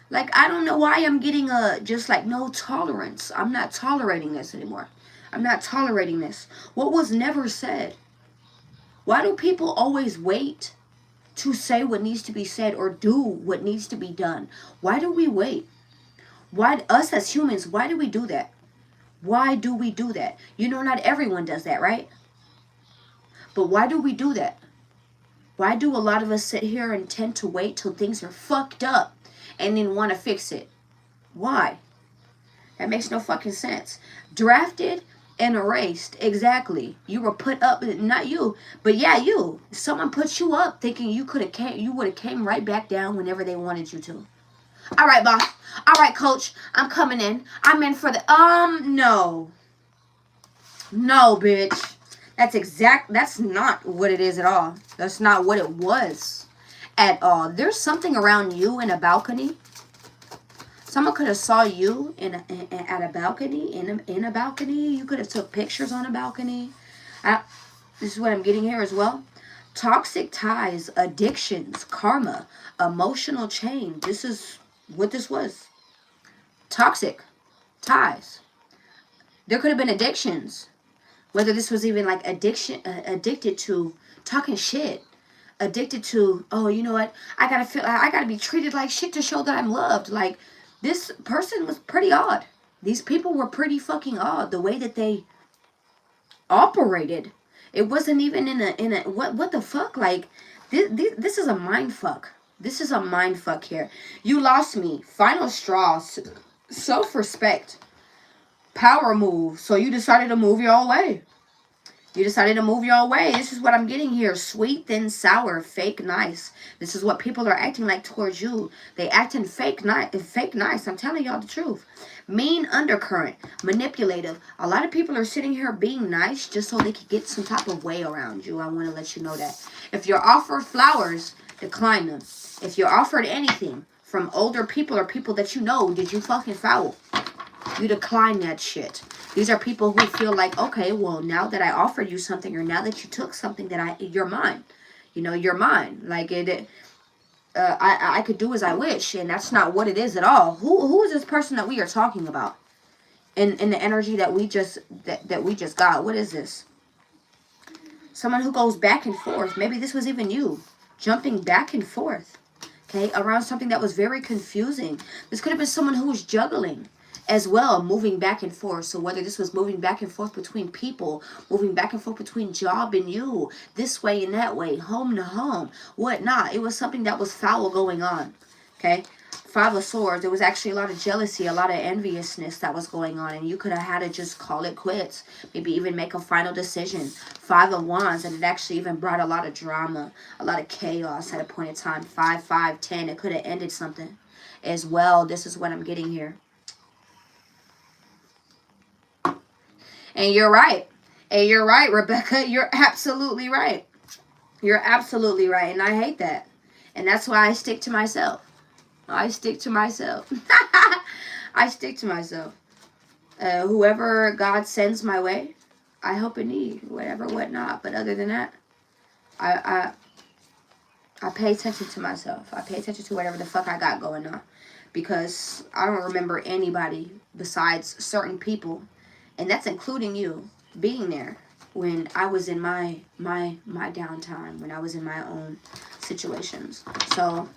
Speaker 2: Like, I don't know why I'm getting just like no tolerance. I'm not tolerating this anymore. I'm not tolerating this. What was never said? Why do people always wait to say what needs to be said or do what needs to be done? Why do we wait? Why, us as humans, why do we do that? Why do we do that? You know, not everyone does that, right? But why do we do that? Why do a lot of us sit here and tend to wait till things are fucked up and then want to fix it? Why? That makes no fucking sense. Drafted and erased. Exactly. You were put up, not you, but yeah, you. Someone put you up thinking you would have came right back down whenever they wanted you to. All right, boss. All right, coach. I'm coming in. I'm in for the, no. No, bitch. That's not what it is at all. That's not what it was at all. There's something around you in a balcony. Someone could have saw you at a balcony, in a balcony. You could have took pictures on a balcony. This is what I'm getting here as well. Toxic ties, addictions, karma, emotional chain. This is what this was. Toxic ties. There could have been addictions. Whether this was even like addicted to talking shit. Addicted to, oh, you know what? I gotta be treated like shit to show that I'm loved. Like, this person was pretty odd. These people were pretty fucking odd. The way that they operated. It wasn't even in a what the fuck? Like, this is a mind fuck. This is a mind fuck here. You lost me. Final straw. Self-respect. Power move. So you decided to move your way. You decided to move your way. This is what I'm getting here. Sweet, then sour, fake nice. This is what people are acting like towards you. They acting fake nice. I'm telling y'all the truth. Mean undercurrent. Manipulative. A lot of people are sitting here being nice just so they could get some type of way around you. I want to let you know that. If you're offered flowers, decline them. If you're offered anything from older people or people that you know, did you fucking foul? You decline that shit. These are people who feel like, okay, well, now that I offered you something, or now that you took something that you're mine. You know, you're mine. Like, I could do as I wish, and that's not what it is at all. Who is this person that we are talking about? In the energy that we just got. What is this? Someone who goes back and forth. Maybe this was even you. Jumping back and forth. Okay, around something that was very confusing. This could have been someone who was juggling as well, moving back and forth. So whether this was moving back and forth between people, moving back and forth between job and you, this way and that way, home to home, whatnot. It was something that was foul going on. Okay. 5 of Swords. There was actually a lot of jealousy, a lot of enviousness that was going on. And you could have had to just call it quits. Maybe even make a final decision. 5 of Wands. And it actually even brought a lot of drama, a lot of chaos at a point in time. 5, 5, 10. It could have ended something as well. This is what I'm getting here. And you're right. And you're right, Rebecca. You're absolutely right. You're absolutely right. And I hate that. And that's why I stick to myself. I stick to myself. I stick to myself. Whoever God sends my way, I hope in need. Whatever, whatnot. But other than that, I pay attention to myself. I pay attention to whatever the fuck I got going on. Because I don't remember anybody besides certain people, and that's including you, being there when I was in my downtime, when I was in my own situations. So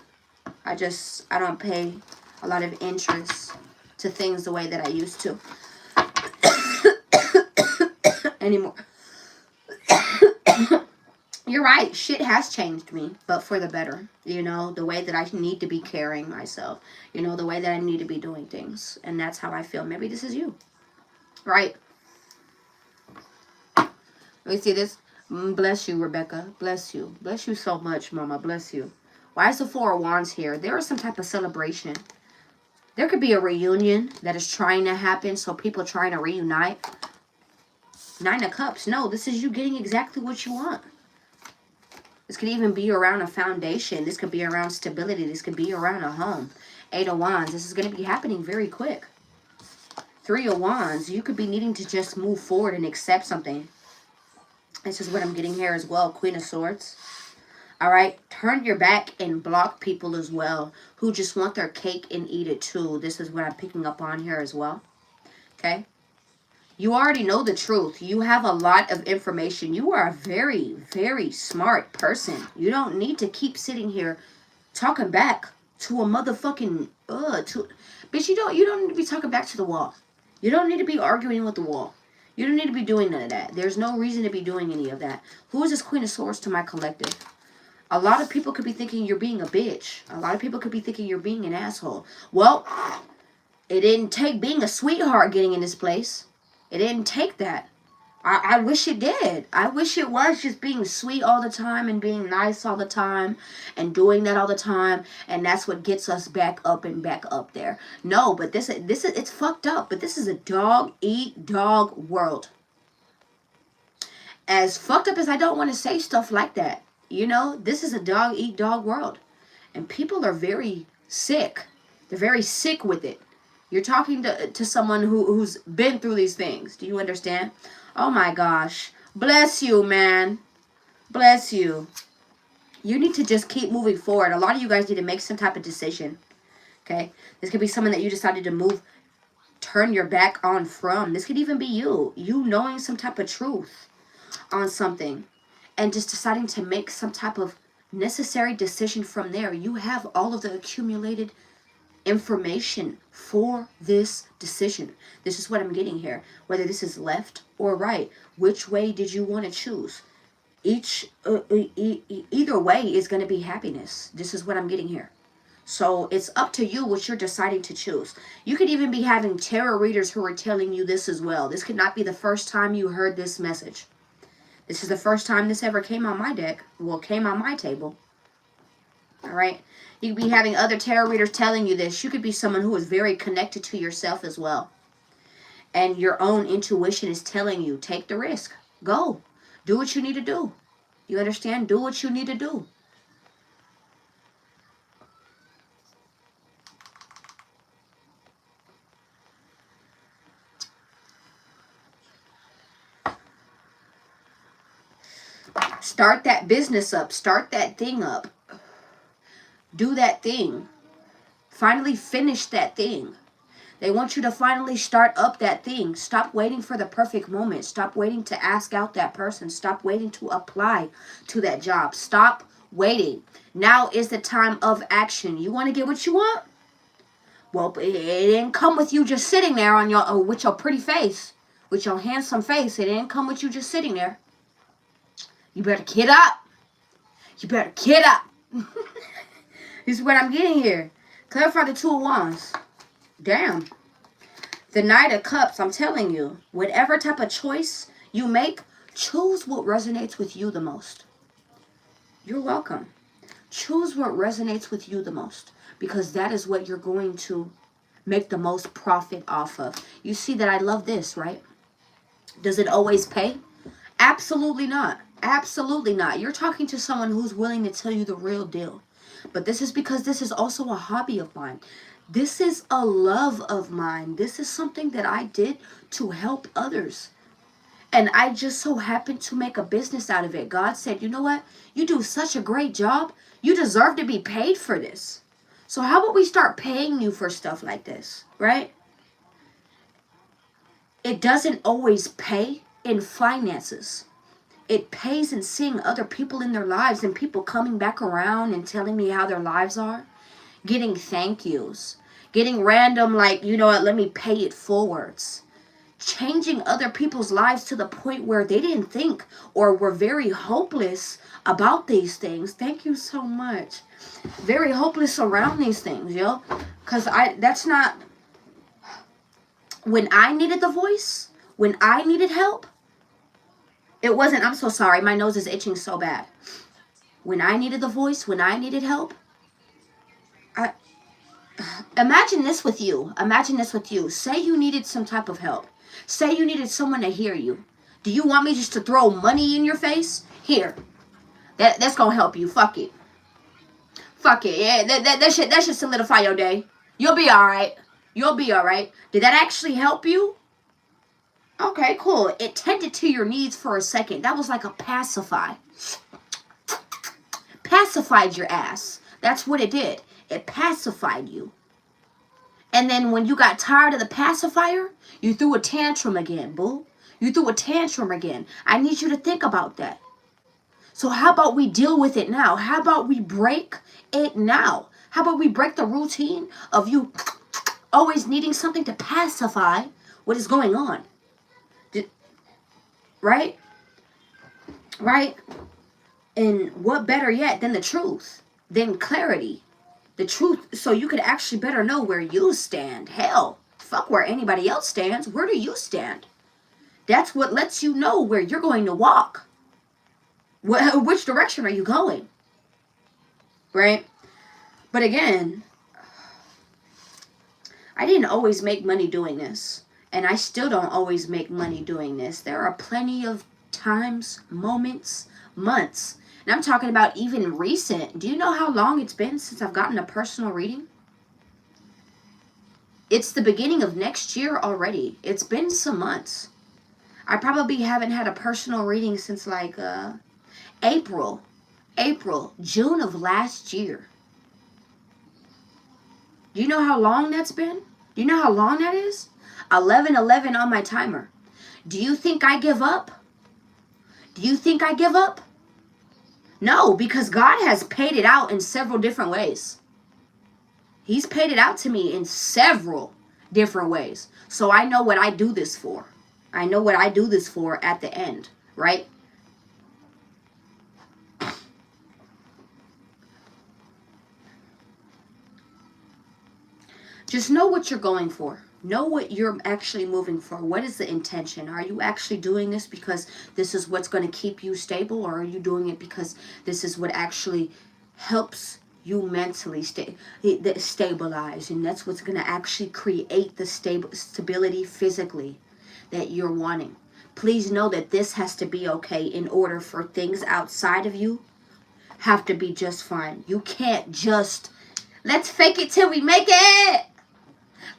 Speaker 2: I don't pay a lot of interest to things the way that I used to anymore. You're right. Shit has changed me, but for the better. You know, the way that I need to be carrying myself. You know, the way that I need to be doing things. And that's how I feel. Maybe this is you. Right? Let me see this. Bless you, Rebecca. Bless you. Bless you so much, Mama. Bless you. Why is the 4 of Wands here? There is some type of celebration. There could be a reunion that is trying to happen. So people trying to reunite. 9 of Cups. No, this is you getting exactly what you want. This could even be around a foundation. This could be around stability. This could be around a home. 8 of Wands. This is going to be happening very quick. 3 of Wands. You could be needing to just move forward and accept something. This is what I'm getting here as well. Queen of Swords. Alright. Turn your back and block people as well who just want their cake and eat it too. This is what I'm picking up on here as well. Okay. You already know the truth. You have a lot of information. You are a very, very smart person. You don't need to keep sitting here talking back to a motherfucking bitch, you don't need to be talking back to the wall. You don't need to be arguing with the wall. You don't need to be doing none of that. There's no reason to be doing any of that. Who is this Queen of Swords to my collective? A lot of people could be thinking you're being a bitch. A lot of people could be thinking you're being an asshole. Well, it didn't take being a sweetheart getting in this place. It didn't take that. I wish it did. I wish it was just being sweet all the time and being nice all the time and doing that all the time, and that's what gets us back up and back up there. No, but this is it's fucked up. But this is a dog eat dog world. As fucked up as I don't want to say stuff like that, you know, this is a dog eat dog world. And people are very sick. They're very sick with it. You're talking to someone who's been through these things. Do you understand? Oh my gosh. Bless you, man. Bless you. You need to just keep moving forward. A lot of you guys need to make some type of decision. Okay? This could be someone that you decided to move, turn your back on from. This could even be you. You knowing some type of truth on something. And just deciding to make some type of necessary decision from there. You have all of the accumulated information for this decision. This is what I'm getting here. Whether this is left or right, which way did you want to choose? Either way is going to be happiness. This is what I'm getting here. So it's up to you what you're deciding to choose. You could even be having tarot readers who are telling you this as well. This could not be the first time you heard this message. This is the first time this ever came on my deck. Well, came on my table. All right. You could be having other tarot readers telling you this. You could be someone who is very connected to yourself as well. And your own intuition is telling you, take the risk. Go. Do what you need to do. You understand? Do what you need to do. Start that business up. Start that thing up. Do that thing. Finally finish that thing. They want you to finally start up that thing. Stop waiting for the perfect moment. Stop waiting to ask out that person. Stop waiting to apply to that job. Stop waiting. Now is the time of action. You want to get what you want? Well, it didn't come with you just sitting there on your with your pretty face, with your handsome face. It didn't come with you just sitting there. You better get up. You better get up. This is what I'm getting here. Clarify the Two of Wands. Damn. The Knight of Cups, I'm telling you, whatever type of choice you make, choose what resonates with you the most. You're welcome. Choose what resonates with you the most, because that is what you're going to make the most profit off of. You see that I love this, right? Does it always pay? Absolutely not. Absolutely not. You're talking to someone who's willing to tell you the real deal. But this is because this is also a hobby of mine. This is a love of mine. This is something that I did to help others. And I just so happened to make a business out of it. God said, you know what? You do such a great job. You deserve to be paid for this. So how about we start paying you for stuff like this, right? It doesn't always pay in finances. It pays in seeing other people in their lives and people coming back around and telling me how their lives are. Getting thank yous. Getting random, like, you know what, let me pay it forwards. Changing other people's lives to the point where they didn't think or were very hopeless about these things. Thank you so much. Very hopeless around these things, yo. Because that's not... When I needed the voice, when I needed help, it wasn't, I'm so sorry, my nose is itching so bad. When I needed the voice, when I needed help, imagine this with you. Imagine this with you. Say you needed some type of help. Say you needed someone to hear you. Do you want me just to throw money in your face? Here. That's going to help you. Fuck it. Fuck it. Yeah, that should solidify your day. You'll be all right. You'll be all right. Did that actually help you? Okay, cool. It tended to your needs for a second. That was like a pacify. Pacified your ass. That's what it did. It pacified you. And then when you got tired of the pacifier, you threw a tantrum again, boo. You threw a tantrum again. I need you to think about that. So how about we deal with it now? How about we break it now? How about we break the routine of you always needing something to pacify what is going on? Right? Right? And what better yet than the truth? Than clarity. The truth, so you could actually better know where you stand. Hell, fuck where anybody else stands. Where do you stand? That's what lets you know where you're going to walk. Which direction are you going? Right? But again, I didn't always make money doing this. And I still don't always make money doing this. There are plenty of times, moments, months And I'm talking about even recent. Do you know how long it's been since I've gotten a personal reading? It's the beginning of next year already. It's been some months. I probably haven't had a personal reading since like April, June of last year. Do you know how long that's been? Do you know how long that is? 11:11 on my timer. Do you think I give up? Do you think I give up? No, because God has paid it out in several different ways. He's paid it out to me in several different ways. So I know what I do this for. I know what I do this for at the end, right? Just know what you're going for. Know what you're actually moving for. What is the intention? Are you actually doing this because this is what's going to keep you stable, or are you doing it because this is what actually helps you mentally stabilize, and that's what's going to actually create the stability physically that you're wanting? Please know that this has to be okay in order for things outside of you have to be just fine. You can't just, let's fake it till we make it.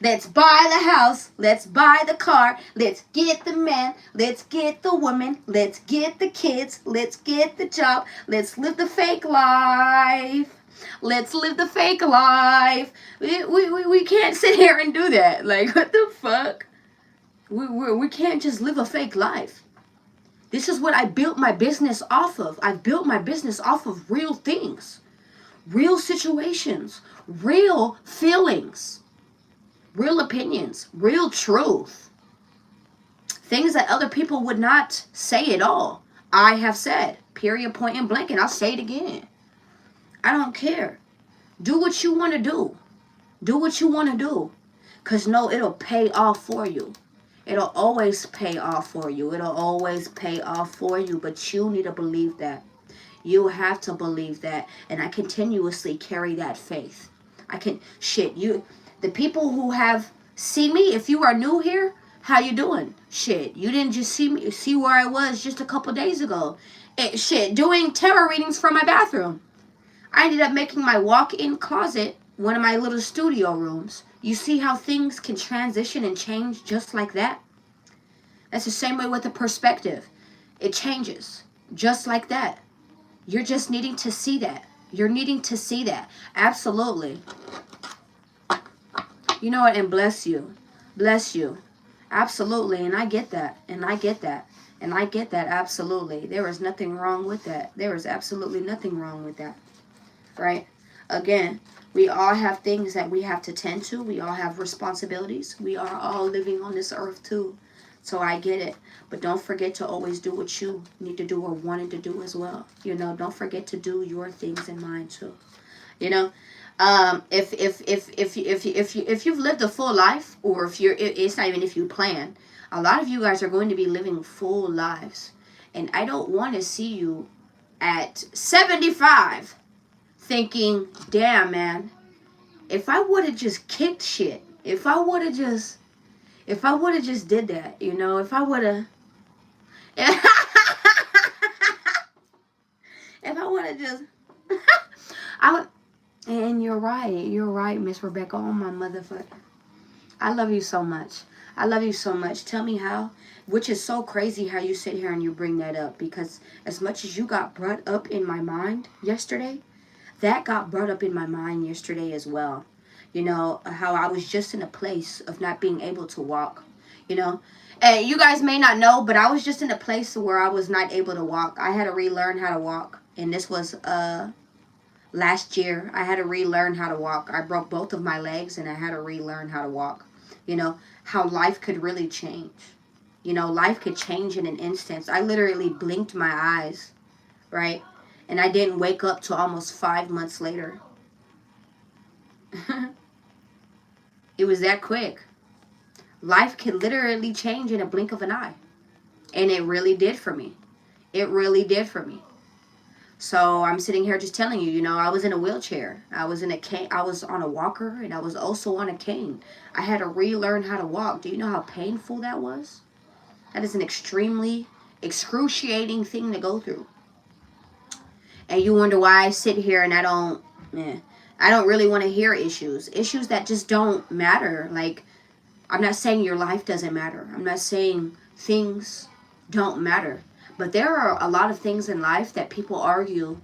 Speaker 2: Let's buy the house. Let's buy the car. Let's get the man. Let's get the woman. Let's get the kids. Let's get the job. Let's live the fake life. Let's live the fake life. We can't sit here and do that. Like, what the fuck? We can't just live a fake life. This is what I built my business off of. I built my business off of real things. Real situations. Real feelings. Real opinions, real truth. Things that other people would not say at all. I have said, period, point, and blank, and I'll say it again. I don't care. Do what you want to do. Do what you want to do. Because no, it'll pay off for you. It'll always pay off for you. It'll always pay off for you. But you need to believe that. You have to believe that. And I continuously carry that faith. The people who have seen me, if you are new here, how you doing? Shit, you didn't just see where I was just a couple days ago. Doing tarot readings from my bathroom. I ended up making my walk-in closet one of my little studio rooms. You see how things can transition and change just like that? That's the same way with the perspective. It changes just like that. You're just needing to see that. You're needing to see that. Absolutely. You know what? And bless you. Bless you. Absolutely. And I get that. And I get that. And I get that. Absolutely. There is nothing wrong with that. There is absolutely nothing wrong with that. Right? Again, we all have things that we have to tend to. We all have responsibilities. We are all living on this earth too. So I get it. But don't forget to always do what you need to do or wanted to do as well. You know, don't forget to do your things and mine too. You know? If you've lived a full life, or it's not even if you plan, a lot of you guys are going to be living full lives, and I don't want to see you at 75 thinking, damn man, if I would have just kicked shit, if I would have just did that, you know, if I would have just I would. And you're right, Miss Rebecca. Oh, my motherfucker. I love you so much. I love you so much. Tell me how, which is so crazy how you sit here and you bring that up, because as much as you got brought up in my mind yesterday, that got brought up in my mind yesterday as well. You know, how I was just in a place of not being able to walk, you know. And you guys may not know, but I was just in a place where I was not able to walk. I had to relearn how to walk. And this was, last year, I had to relearn how to walk. I broke both of my legs and I had to relearn how to walk. You know, how life could really change. You know, life could change in an instant. I literally blinked my eyes, right? And I didn't wake up till almost 5 months later. It was that quick. Life can literally change in a blink of an eye. And it really did for me. It really did for me. So I'm sitting here just telling you, you know, I was in a wheelchair. I was in a cane. I was on a walker, and I was also on a cane. I had to relearn how to walk. Do you know how painful that was? That is an extremely excruciating thing to go through. And you wonder why I sit here and I don't really want to hear issues that just don't matter. Like, I'm not saying your life doesn't matter. I'm not saying things don't matter. But there are a lot of things in life that people argue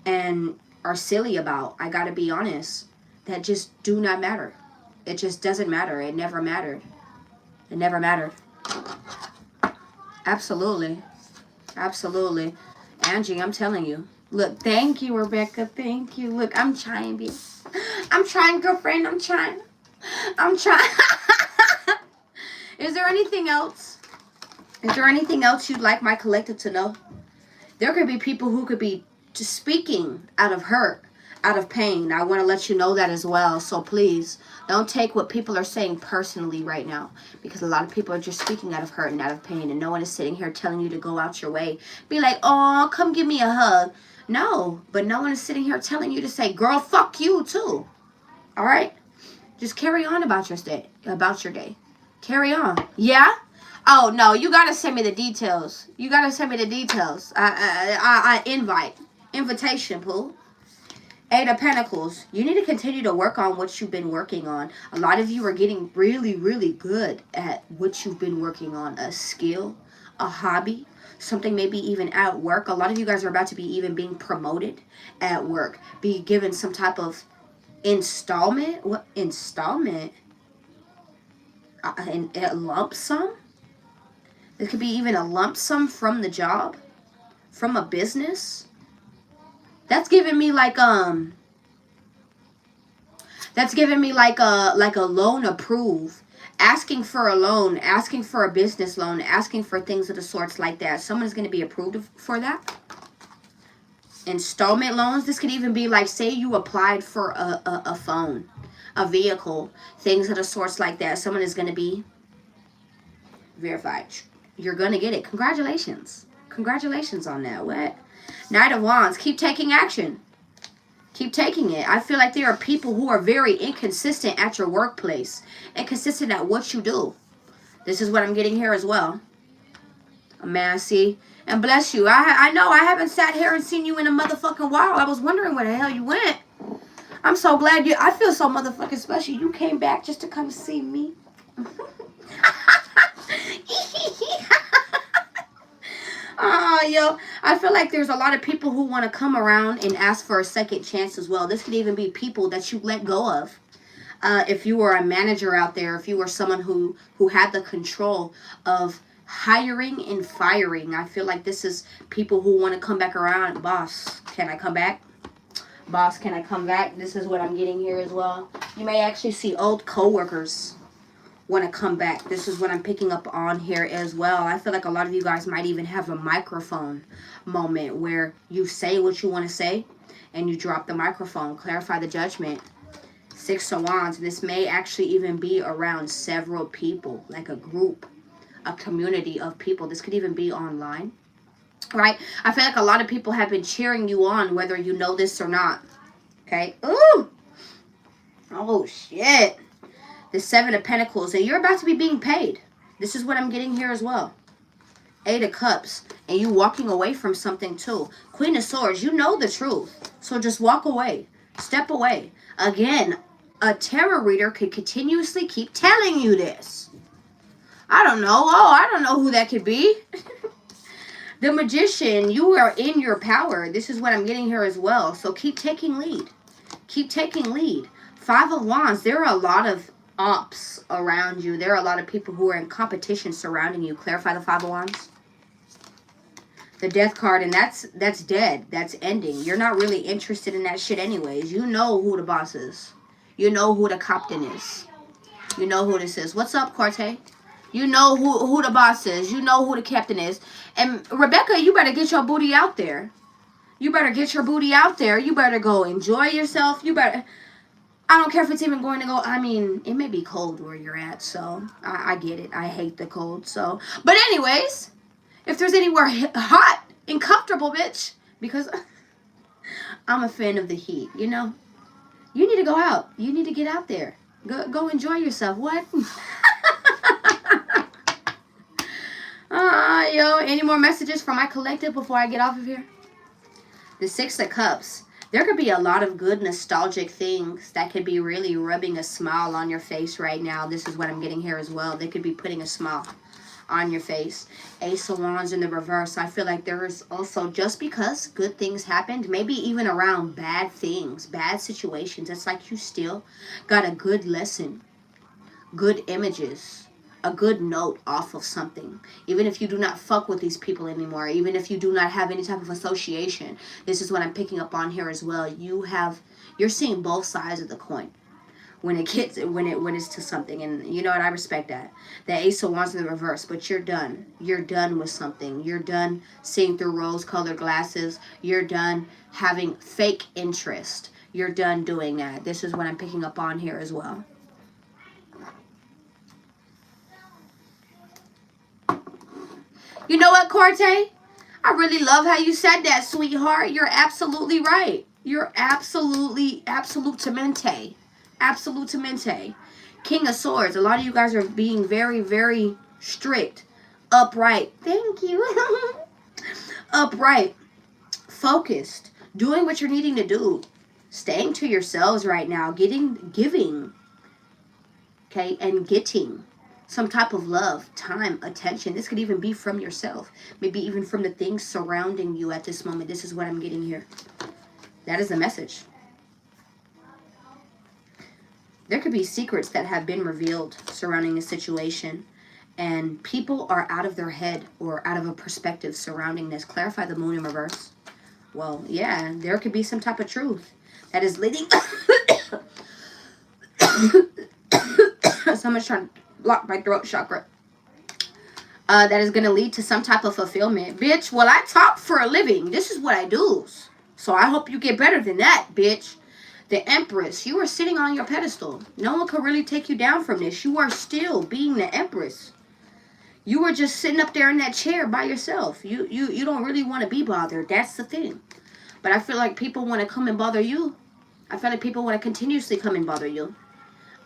Speaker 2: and are silly about. I gotta be honest. That just do not matter. It just doesn't matter. It never mattered. It never mattered. Absolutely. Absolutely. Angie, I'm telling you. Look, thank you, Rebecca. Thank you. Look, I'm trying, babe. I'm trying, girlfriend. I'm trying. Is there anything else? Is there anything else you'd like my collective to know? There could be people who could be just speaking out of hurt, out of pain. I want to let you know that as well. So please, don't take what people are saying personally right now. Because a lot of people are just speaking out of hurt and out of pain. And no one is sitting here telling you to go out your way. Be like, oh, come give me a hug. No, but no one is sitting here telling you to say, girl, fuck you too. All right? Just carry on about your day. Carry on. Yeah? Oh, no, you got to send me the details. You got to send me the details. Invitation, Pooh. Eight of Pentacles. You need to continue to work on what you've been working on. A lot of you are getting really, really good at what you've been working on. A skill, a hobby, something maybe even at work. A lot of you guys are about to be even being promoted at work. Be given some type of installment. What installment? A lump sum? It could be even a lump sum from the job, from a business. That's giving me like a loan approved, asking for a loan, asking for a business loan, asking for things of the sorts like that. Someone's going to be approved for that. Installment loans. This could even be like, say you applied for a phone, a vehicle, things of the sorts like that. Someone is going to be verified. You're going to get it. Congratulations. Congratulations on that. What? Knight of Wands. Keep taking action. Keep taking it. I feel like there are people who are very inconsistent at your workplace. Inconsistent at what you do. This is what I'm getting here as well. Man, see. And bless you. I know I haven't sat here and seen you in a motherfucking while. I was wondering where the hell you went. I'm so glad you... I feel so motherfucking special. You came back just to come see me. Yo, I feel like there's a lot of people who want to come around and ask for a second chance as well. This could even be people that you let go of. If you were a manager out there, if you were someone who had the control of hiring and firing, I feel like this is people who want to come back around. Boss, can I come back? Boss, can I come back? This is what I'm getting here as well. You may actually see old co-workers want to come back. This is what I'm picking up on here as well. I feel like a lot of you guys might even have a microphone moment where you say what you want to say and you drop the microphone. Clarify the judgment. Six of Wands. This may actually even be around several people, like a group, a community of people. This could even be online, right? I feel like a lot of people have been cheering you on, whether you know this or not. Okay. Ooh. Oh, shit. The Seven of Pentacles, and you're about to be being paid. This is what I'm getting here as well. Eight of Cups, and you walking away from something too. Queen of Swords, you know the truth. So just walk away. Step away. Again, a tarot reader could continuously keep telling you this. I don't know. Oh, I don't know who that could be. The Magician, you are in your power. This is what I'm getting here as well. So keep taking lead. Keep taking lead. Five of Wands, there are a lot of ops around you. There are a lot of people who are in competition surrounding you. Clarify the Five of Wands. The Death card, and that's dead. That's ending. You're not really interested in that shit anyways. You know who the boss is. You know who the captain is. You know who this is. What's up, Corte? You know who the boss is. You know who the captain is. And Rebecca, you better get your booty out there. You better get your booty out there. You better go enjoy yourself. You better... I don't care if it's even going to go... I mean, it may be cold where you're at, so I get it. I hate the cold, so... But anyways, if there's anywhere hot and comfortable, bitch, because I'm a fan of the heat, you know? You need to go out. You need to get out there. Go enjoy yourself. What? Yo, any more messages from my collective before I get off of here? The Six of Cups. There could be a lot of good nostalgic things that could be really rubbing a smile on your face right now. This is what I'm getting here as well. They could be putting a smile on your face. Ace of Wands in the reverse. I feel like there is also, just because good things happened, maybe even around bad things, bad situations, it's like you still got a good lesson, good images, a good note off of something. Even if you do not fuck with these people anymore, even if you do not have any type of association, this is what I'm picking up on here as well. You're seeing both sides of the coin when it's to something, and you know what, I respect that. The Ace of Wands in the reverse, but you're done with something. You're done seeing through rose-colored glasses. You're done having fake interest. You're done doing that. This is what I'm picking up on here as well. You know what, Corte? I really love how you said that, sweetheart. You're absolutely right. You're absolutamente. Absolutamente. King of Swords. A lot of you guys are being very, very strict. Upright. Thank you. Upright. Focused. Doing what you're needing to do. Staying to yourselves right now. Giving. Okay? And getting some type of love, time, attention. This could even be from yourself. Maybe even from the things surrounding you at this moment. This is what I'm getting here. That is the message. There could be secrets that have been revealed surrounding a situation. And people are out of their head or out of a perspective surrounding this. Clarify the Moon in reverse. Well, yeah, there could be some type of truth that is leading... Someone's trying to block my throat chakra. That is going to lead to some type of fulfillment. Bitch, well, I talk for a living. This is what I do. So I hope you get better than that, bitch. The Empress. You are sitting on your pedestal. No one can really take you down from this. You are still being the Empress. You were just sitting up there in that chair by yourself. You don't really want to be bothered. That's the thing. But I feel like people want to come and bother you. I feel like people want to continuously come and bother you.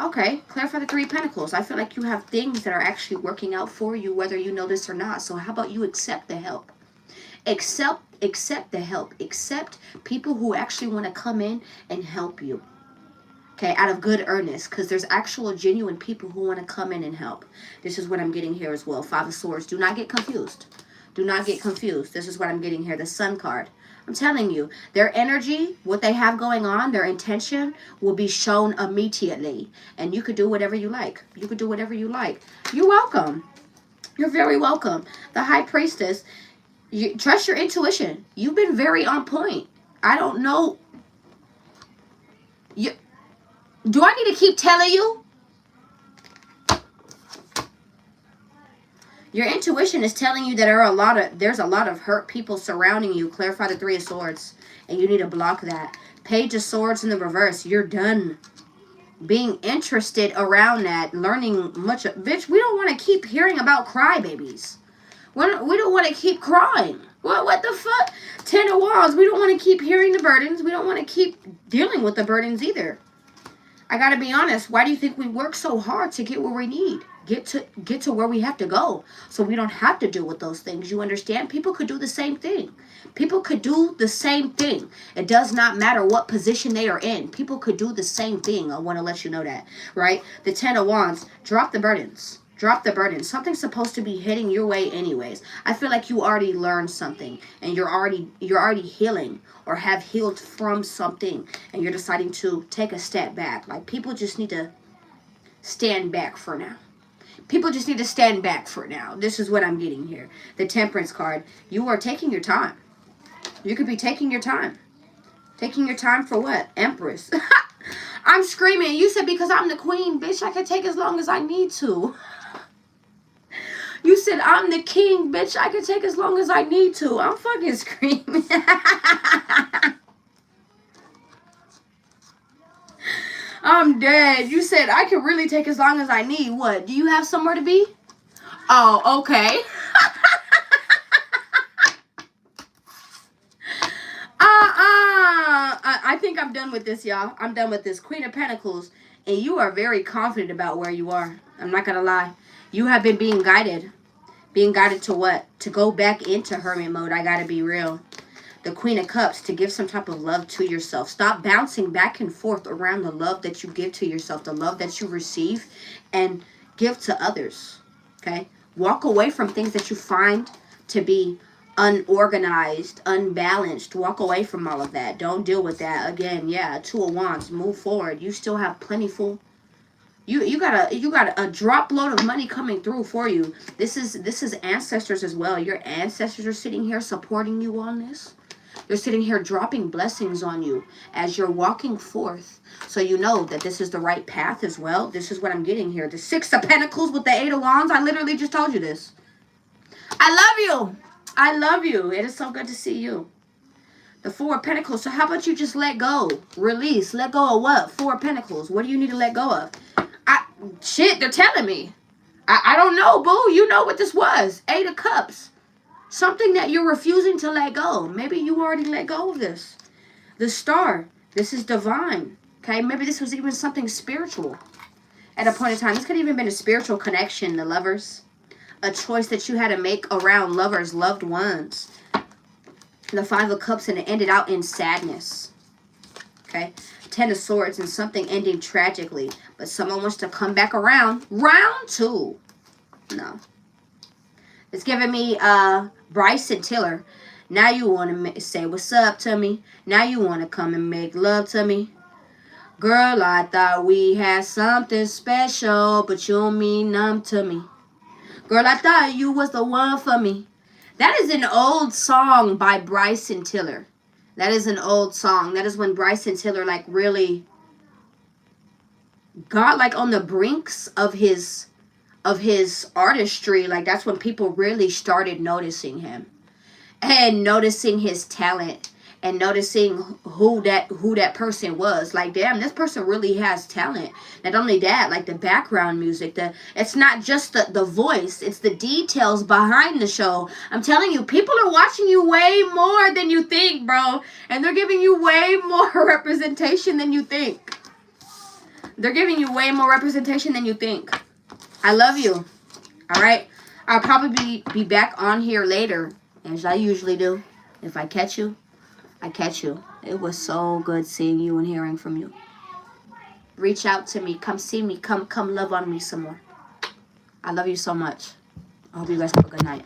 Speaker 2: Okay, clarify the Three of Pentacles. I feel like you have things that are actually working out for you, whether you know this or not. So how about you accept the help? Accept the help. Accept people who actually want to come in and help you. Okay, out of good earnest, because there's actual genuine people who want to come in and help. This is what I'm getting here as well. Five of Swords. Do not get confused. Do not get confused. This is what I'm getting here. The Sun card. I'm telling you, their energy, what they have going on, their intention will be shown immediately. And you could do whatever you like. You could do whatever you like. You're welcome. You're very welcome. The High Priestess, you trust your intuition. You've been very on point. I don't know. Do I need to keep telling you? Your intuition is telling you that there's a lot of hurt people surrounding you. Clarify the Three of Swords. And you need to block that. Page of Swords in the reverse. You're done being interested around that. Learning much. Bitch, we don't want to keep hearing about crybabies. We don't want to keep crying. What the fuck? Ten of Wands. We don't want to keep hearing the burdens. We don't want to keep dealing with the burdens either. I gotta be honest. Why do you think we work so hard to get where we need? Get to where we have to go, so we don't have to deal with those things. You understand? People could do the same thing. People could do the same thing. It does not matter what position they are in. People could do the same thing. I want to let you know that, right? The Ten of Wands. Drop the burdens. Drop the burdens. Something's supposed to be hitting your way anyways. I feel like you already learned something, and you're already healing or have healed from something, and you're deciding to take a step back. Like, people just need to stand back for now. People just need to stand back for now. This is what I'm getting here. The Temperance card. You are taking your time. You could be taking your time. Taking your time for what? Empress. I'm screaming. You said because I'm the queen, bitch, I can take as long as I need to. You said I'm the king, bitch, I can take as long as I need to. I'm fucking screaming. I'm dead. You said I can really take as long as I need. What? Do you have somewhere to be? Oh, okay. I think I'm done with this, y'all. I'm done with this. Queen of Pentacles. And you are very confident about where you are. I'm not going to lie. You have been being guided. Being guided to what? To go back into hermit mode. I got to be real. the Queen of Cups, to give some type of love to yourself. Stop bouncing back and forth around the love that you give to yourself, the love that you receive, and give to others. Okay? Walk away from things that you find to be unorganized, unbalanced. Walk away from all of that. Don't deal with that. Again, yeah, Two of Wands. Move forward. You still have plentiful. You got a drop load of money coming through for you. This is ancestors as well. Your ancestors are sitting here supporting you on this. They're sitting here dropping blessings on you as you're walking forth. So you know that this is the right path as well. This is what I'm getting here. The Six of Pentacles with the Eight of Wands. I literally just told you this. I love you. I love you. It is so good to see you. The Four of Pentacles. So how about you just let go? Release. Let go of what? Four of Pentacles. What do you need to let go of? Shit, they're telling me. I don't know, boo. You know what this was. Eight of Cups. Something that you're refusing to let go. Maybe you already let go of this. The Star. This is divine. Okay? Maybe this was even something spiritual at a point in time. This could have even been a spiritual connection, the Lovers. A choice that you had to make around lovers, loved ones. The Five of Cups, and it ended out in sadness. Okay? Ten of Swords, and something ending tragically. But someone wants to come back around. Round 2. No. It's giving me Bryson Tiller. Now you want to say what's up to me. Now you want to come and make love to me. Girl, I thought we had something special, but you mean numb to me. Girl, I thought you was the one for me. That is an old song by Bryson Tiller. That is an old song. That is when Bryson Tiller like really got like on the brinks of his artistry. Like that's when people really started noticing him and noticing his talent and noticing who that person was. Like, damn, this person really has talent. Not only that, like the background music, it's not just the voice, it's the details behind the show. I'm telling you, people are watching you way more than you think, bro. And they're giving you way more representation than you think. They're giving you way more representation than you think. I love you. All right? I'll probably be back on here later, as I usually do. If I catch you, I catch you. It was so good seeing you and hearing from you. Reach out to me. Come see me. Come love on me some more. I love you so much. I hope you guys have a good night.